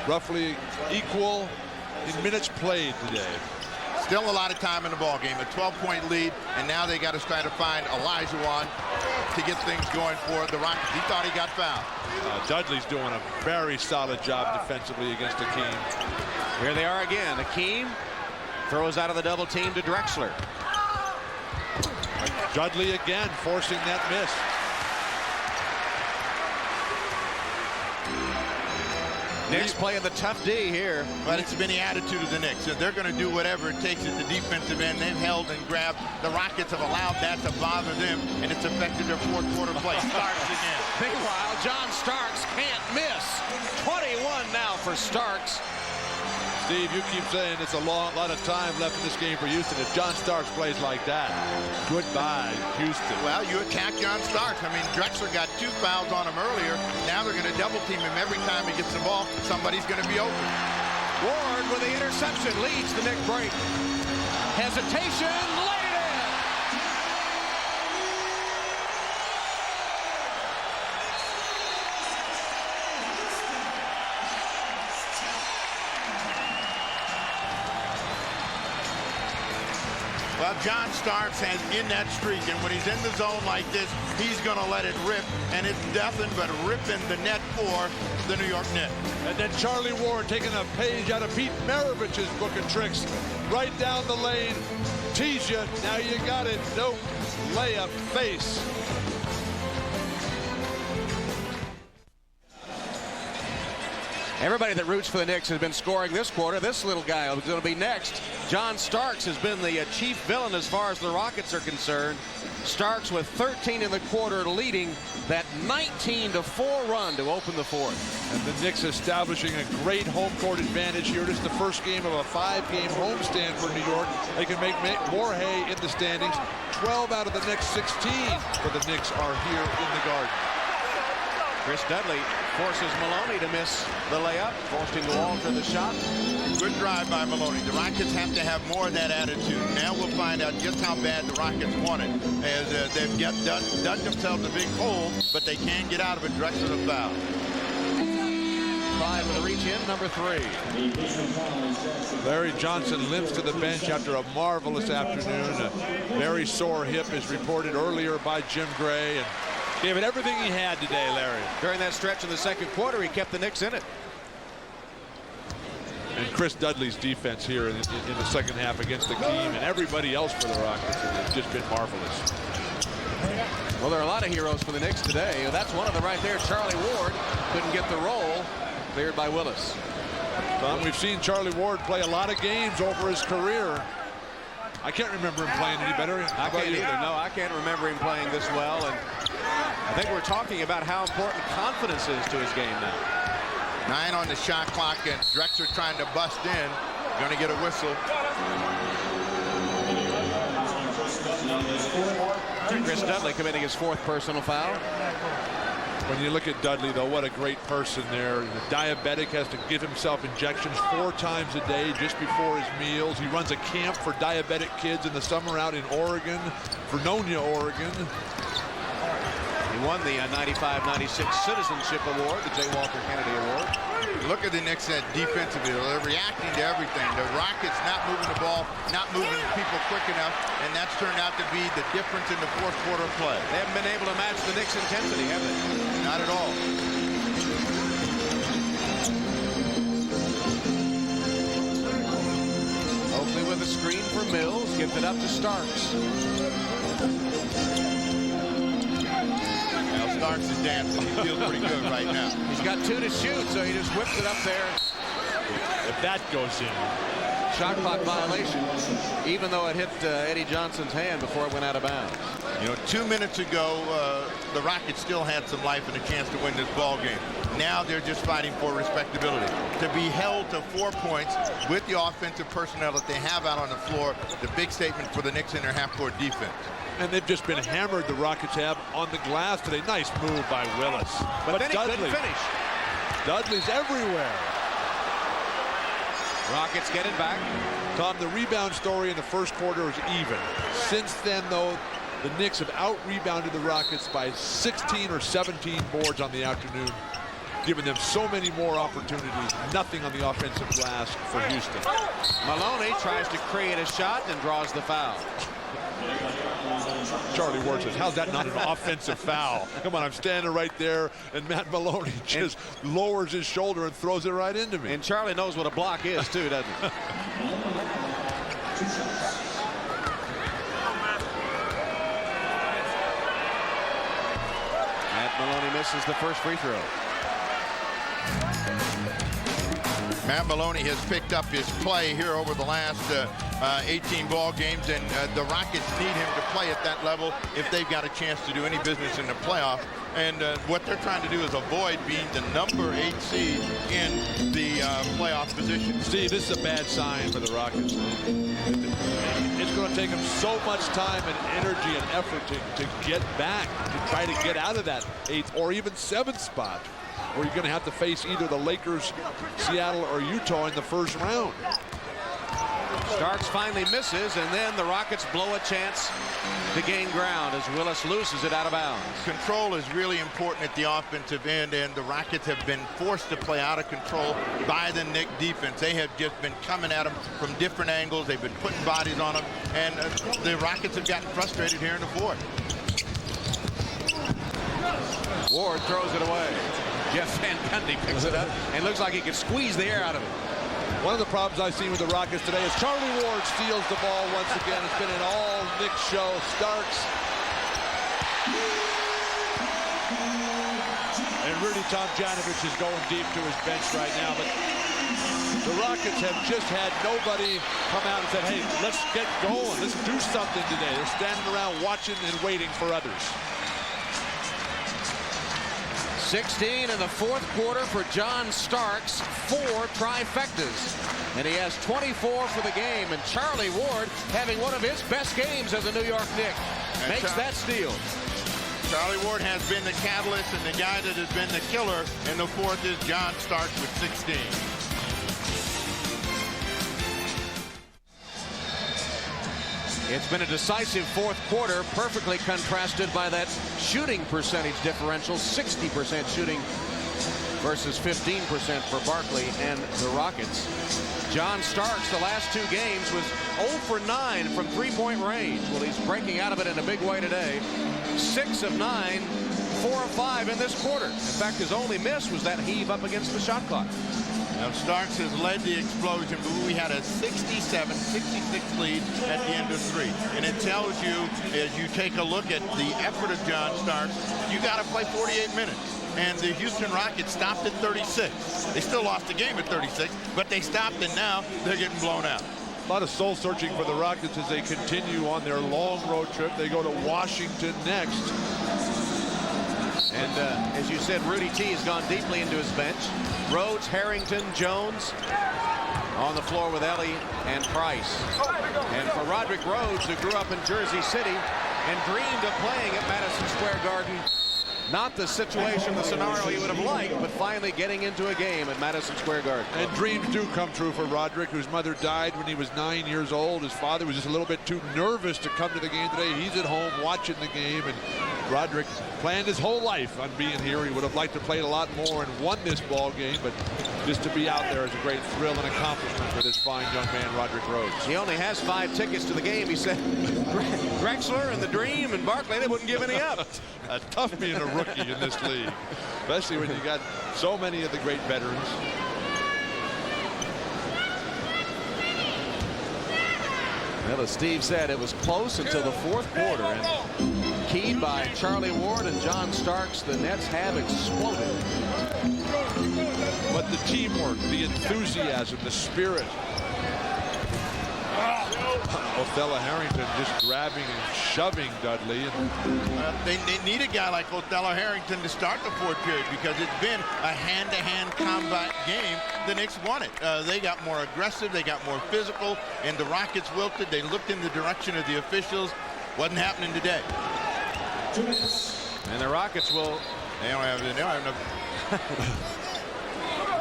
Roughly equal in minutes played today. Still a lot of time in the ball game, a 12-point lead, and now they got to try to find Olajuwon to get things going for the Rockets. He thought he got fouled. Dudley's doing a very solid job defensively against Hakeem. Here they are again. Hakeem throws out of the double team to Drexler. Dudley again forcing that miss. Knicks playing the tough D here. But it's been the attitude of the Knicks. They're going to do whatever it takes at the defensive end. They've held and grabbed. The Rockets have allowed that to bother them, and it's affected their fourth quarter play. Starks again. Meanwhile, John Starks can't miss. 21 now for Starks. Steve, you keep saying it's a lot of time left in this game for Houston. If John Starks plays like that, goodbye, Houston. Well, you attack John Starks. I mean, Drexler got 2 fouls on him earlier. Now they're going to double team him every time he gets the ball. Somebody's going to be open. Ward with the interception leads the Knicks break. Hesitation, laid in. Well, John Starks has in that streak, and when he's in the zone like this, he's going to let it rip, and it's nothing but ripping the net for the New York Knicks. And then Charlie Ward taking a page out of Pete Maravich's book of tricks. Right down the lane, tease you, now you got it. Nope, layup, face. Everybody that roots for the Knicks has been scoring this quarter. This little guy is going to be next. John Starks has been the chief villain as far as the Rockets are concerned. Starks with 13 in the quarter, leading that 19-4 run to open the fourth. And the Knicks establishing a great home court advantage here. This is the first game of a 5-game homestand for New York. They can make more hay in the standings. 12 out of the next 16 for the Knicks are here in the Garden. Chris Dudley forces Maloney to miss the layup, forced him to alter the shot. Good drive by Maloney. The Rockets have to have more of that attitude. Now we'll find out just how bad the Rockets want it, as they've dug themselves a big hole, but they can't get out of it. Drexler a foul. Clyde with a reach in, number 3. Larry Johnson limps to the bench after a marvelous afternoon. A very sore hip is reported earlier by Jim Gray, and gave it everything he had today, Larry. During that stretch in the second quarter, he kept the Knicks in it. And Chris Dudley's defense here in the second half against Akeem and everybody else for the Rockets has just been marvelous. Well, there are a lot of heroes for the Knicks today. That's one of them right there. Charlie Ward couldn't get the roll. Cleared by Willis. Tom, we've seen Charlie Ward play a lot of games over his career. I can't remember him playing any better. I can't either. No, I can't remember him playing this well. And I think we're talking about how important confidence is to his game now. 9 on the shot clock, and Drexler trying to bust in. Going to get a whistle. Chris Dudley committing his 4th personal foul. When you look at Dudley, though, what a great person there. The diabetic has to give himself injections 4 times a day just before his meals. He runs a camp for diabetic kids in the summer out in Oregon, Vernonia, Oregon. He won the 95-96 Citizenship Award, the J. Walter Kennedy Award. Look at the Knicks defensively. They're reacting to everything. The Rockets not moving the ball, not moving people quick enough, and that's turned out to be the difference in the fourth quarter play. They haven't been able to match the Knicks' intensity, have they? Not at all. Oakley with a screen for Mills, gives it up to Starks. Starks is dancing. He feels pretty good right now. He's got 2 to shoot, so he just whips it up there. If that goes in. Shot clock violation, even though it hit Eddie Johnson's hand before it went out of bounds. You know, 2 minutes ago, the Rockets still had some life and a chance to win this ball game. Now they're just fighting for respectability. To be held to 4 points with the offensive personnel that they have out on the floor, the big statement for the Knicks in their half-court defense. And they've just been hammered, the Rockets have, on the glass today. Nice move by Willis. But then he couldn't finish. Dudley's everywhere. Rockets get it back. Tom, the rebound story in the first quarter is even. Since then, though, the Knicks have out-rebounded the Rockets by 16 or 17 boards on the afternoon, giving them so many more opportunities. Nothing on the offensive glass for Houston. Maloney tries to create a shot and draws the foul. Charlie Ward says, how's that not an offensive foul? Come on, I'm standing right there, and Matt Maloney just lowers his shoulder and throws it right into me. And Charlie knows what a block is, too, doesn't he? Matt Maloney misses the first free throw. Matt Maloney has picked up his play here over the last 18 ball games, and the Rockets need him to play at that level if they've got a chance to do any business in the playoff. And what they're trying to do is avoid being the number 8 seed in the playoff position. Steve, this is a bad sign for the Rockets. It's going to take them so much time and energy and effort to get back, to try to get out of that 8th or even 7th spot, or you're going to have to face either the Lakers, Seattle, or Utah in the first round. Starks finally misses, and then the Rockets blow a chance to gain ground as Willis loses it out of bounds. Control is really important at the offensive end, and the Rockets have been forced to play out of control by the Knicks defense. They have just been coming at them from different angles. They've been putting bodies on them, and the Rockets have gotten frustrated here in the fourth. Ward throws it away. Jeff Van Gundy picks it up and looks like he could squeeze the air out of it. One of the problems I've seen with the Rockets today is Charlie Ward steals the ball once again. It's been an all Knicks show. Starks. And Rudy Tomjanovich is going deep to his bench right now. But the Rockets have just had nobody come out and said, hey, let's get going. Let's do something today. They're standing around watching and waiting for others. 16 in the fourth quarter for John Starks, 4 trifectas. And he has 24 for the game. And Charlie Ward having one of his best games as a New York Knick. Makes that steal. Charlie Ward has been the catalyst, and the guy that has been the killer in the fourth is John Starks with 16. It's been a decisive fourth quarter, perfectly contrasted by that shooting percentage differential, 60% shooting versus 15% for Barkley and the Rockets. John Starks, the last 2 games, was 0 for 9 from three-point range. Well, he's breaking out of it in a big way today. 6 of 9, 4 of 5 in this quarter. In fact, his only miss was that heave up against the shot clock. Now, Starks has led the explosion, but we had a 67-66 lead at the end of 3. And it tells you, as you take a look at the effort of John Starks, you got to play 48 minutes. And the Houston Rockets stopped at 36. They still lost the game at 36, but they stopped, and now they're getting blown out. A lot of soul searching for the Rockets as they continue on their long road trip. They go to Washington next. And as you said, Rudy T has gone deeply into his bench. Rhodes, Harrington, Jones on the floor with Ellie and Price. And for Roderick Rhodes, who grew up in Jersey City and dreamed of playing at Madison Square Garden, not the situation, the scenario he would have liked, but finally getting into a game at Madison Square Garden. And dreams do come true for Roderick, whose mother died when he was 9 years old. His father was just a little bit too nervous to come to the game today. He's at home watching the game, and Roderick planned his whole life on being here. He would have liked to play a lot more and won this ball game, but just to be out there is a great thrill and accomplishment for this fine young man, Roderick Rhodes. He only has 5 tickets to the game. He said Drexler and the Dream and Barkley, they wouldn't give any up. Tough being a rookie in this league, especially when you got so many of the great veterans. Well, as Steve said, it was close until the fourth quarter, and keyed by Charlie Ward and John Starks, the Nets have exploded. But the teamwork, the enthusiasm, the spirit. Othello Harrington just grabbing and shoving Dudley. They need a guy like Othello Harrington to start the fourth period, because it's been a hand-to-hand combat game. The Knicks won it. They got more aggressive, they got more physical, and the Rockets wilted. They looked in the direction of the officials. Wasn't happening today. And the Rockets will. They don't have enough.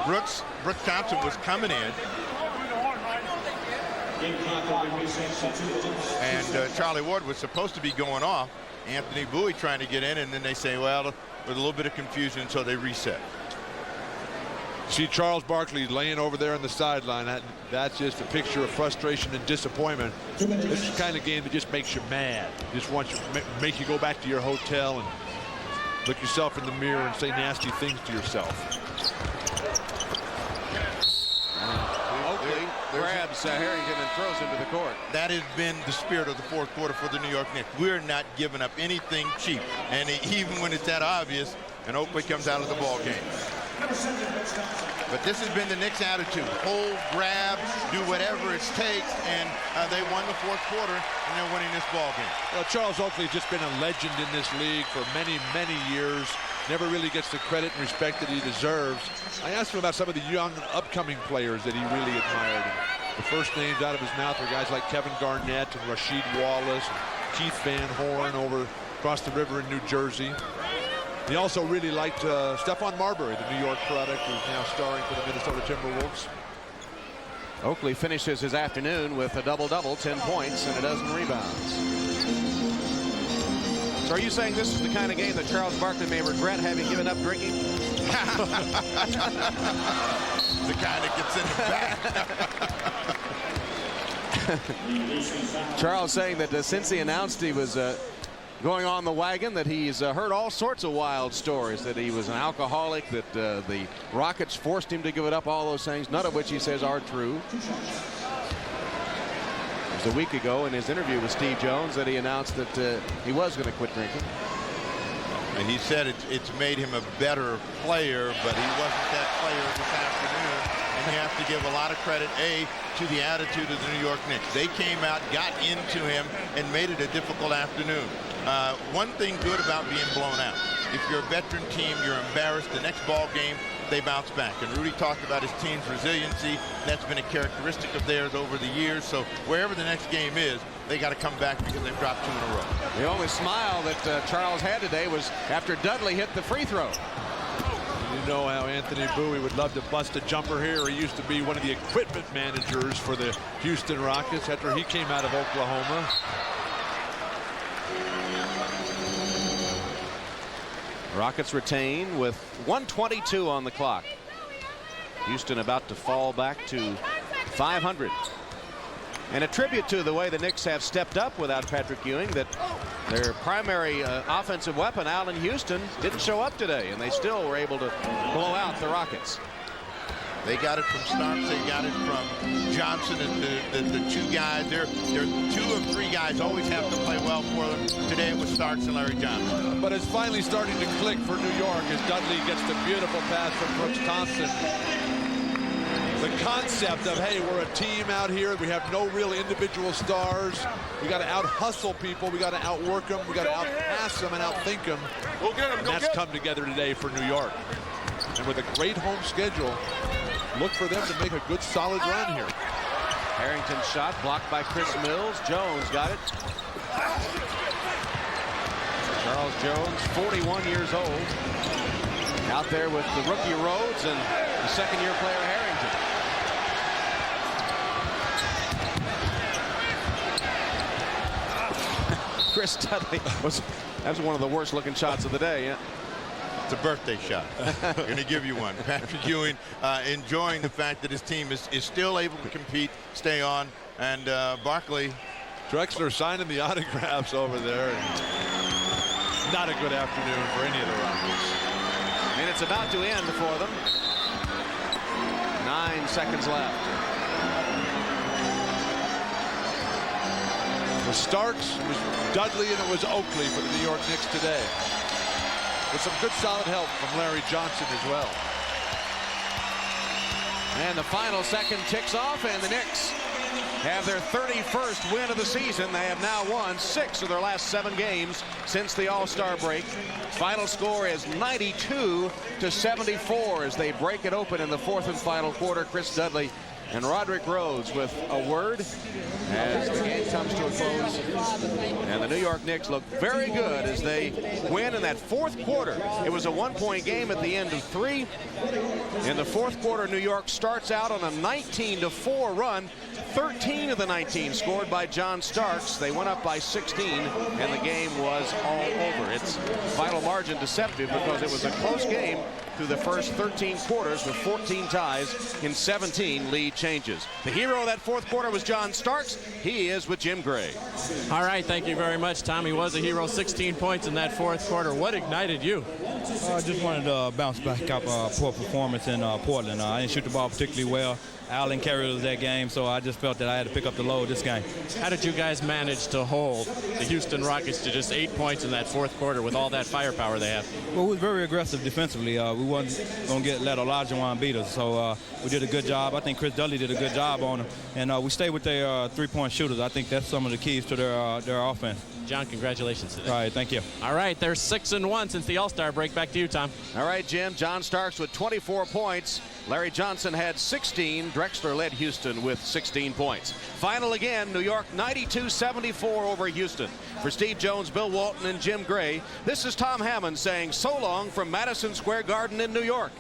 Brooks Thompson was coming in. And Charlie Ward was supposed to be going off. Anthony Bowie trying to get in, and then they say, well, with a little bit of confusion, so they reset. See Charles Barkley laying over there on the sideline. That's just a picture of frustration and disappointment. This is the kind of game that just makes you mad. Just wants you, make you go back to your hotel and look yourself in the mirror and say nasty things to yourself. Grabs Harrington and throws him to the court. That has been the spirit of the fourth quarter for the New York Knicks. We're not giving up anything cheap. And even when it's that obvious, and Oakley comes out of the ball game. But this has been the Knicks' attitude. Hold, grab, do whatever it takes, and they won the fourth quarter, and they're winning this ball game. Well, Charles Oakley has just been a legend in this league for many, many years. Never really gets the credit and respect that he deserves. I asked him about some of the young upcoming players that he really admired. And the first names out of his mouth were guys like Kevin Garnett and Rasheed Wallace and Keith Van Horn over across the river in New Jersey. He also really liked Stephon Marbury, the New York product, who's now starring for the Minnesota Timberwolves. Oakley finishes his afternoon with a double-double, 10 points and a dozen rebounds. So are you saying this is the kind of game that Charles Barkley may regret having given up drinking? The kind that gets in the back. Charles saying that since he announced he was going on the wagon, that he's heard all sorts of wild stories, that he was an alcoholic, that the Rockets forced him to give it up, all those things, none of which he says are true. It was a week ago in his interview with Steve Jones that he announced that he was going to quit drinking. And he said it's made him a better player, but he wasn't that player this afternoon. And you have to give a lot of credit, A, to the attitude of the New York Knicks. They came out, got into him, and made it a difficult afternoon. One thing good about being blown out. If you're a veteran team, you're embarrassed. The next ball game, they bounce back. And Rudy talked about his team's resiliency. That's been a characteristic of theirs over the years. So wherever the next game is, they got to come back because they've dropped 2 in a row. The only smile that Charles had today was after Dudley hit the free throw. You know how Anthony Bowie would love to bust a jumper here. He used to be one of the equipment managers for the Houston Rockets after he came out of Oklahoma. Rockets retain with 1:22 on the clock. Houston about to fall back to 500. And a tribute to the way the Knicks have stepped up without Patrick Ewing, that their primary offensive weapon, Allen Houston, didn't show up today, and they still were able to blow out the Rockets. They got it from Starks. They got it from Johnson and the 2 guys. They're 2 of 3 guys always have to play well for them. Today it was Starks and Larry Johnson. But it's finally starting to click for New York as Dudley gets the beautiful pass from Brooks Thompson. The concept of, hey, we're a team out here. We have no real individual stars. We got to out-hustle people. We got to outwork them. We got to out-pass them and out-think them. Go get them. And that's come together today for New York. And with a great home schedule, look for them to make a good, solid run here. Harrington's shot blocked by Chris Mills. Jones got it. Charles Jones, 41 years old, out there with the rookie Rhodes and the second-year player Harrington. Chris Dudley was one of the worst-looking shots of the day. Yeah. It's a birthday shot. Going to give you one. Patrick Ewing enjoying the fact that his team is still able to compete, stay on, and Barkley. Drexler signing the autographs over there. Not a good afternoon for any of the Rockets. And it's about to end for them. 9 seconds left. It was Starks, it was Dudley, and it was Oakley for the New York Knicks today. With some good solid help from Larry Johnson as well. And the final second ticks off, and the Knicks have their 31st win of the season. They have now won 6 of their last 7 games since the All-Star break. Final score is 92-74 as they break it open in the 4th and final quarter. Chris Dudley and Roderick Rhodes with a word as the game comes to a close. And the New York Knicks look very good as they win in that 4th quarter. It was a 1-point game at the end of 3. In the 4th quarter, New York starts out on a 19-4 run. 13 of the 19 scored by John Starks. They went up by 16, and the game was all over. Its final margin deceptive because it was a close game through the first 13 quarters with 14 ties in 17 lead changes. The hero of that 4th quarter was John Starks. He is with Jim Gray. All right, thank you very much, Tom. He was a hero, 16 points in that 4th quarter. What ignited you? I just wanted to bounce back up poor performance in Portland. I didn't shoot the ball particularly well. Allen carried us that game, so I just felt that I had to pick up the load this game. How did you guys manage to hold the Houston Rockets to just 8 points in that 4th quarter with all that firepower they have? Well, we were very aggressive defensively. We wasn't going to let Olajuwon beat us, so we did a good job. I think Chris Dudley did a good job on him, and we stayed with their 3-point shooters. I think that's some of the keys to their offense. John, congratulations today. All right, thank you. All right, they're 6-1 since the All-Star break. Back to you, Tom. All right, Jim. John Starks with 24 points. Larry Johnson had 16. Drexler led Houston with 16 points. Final again, New York 92-74 over Houston. For Steve Jones, Bill Walton, and Jim Gray, this is Tom Hammond saying so long from Madison Square Garden in New York.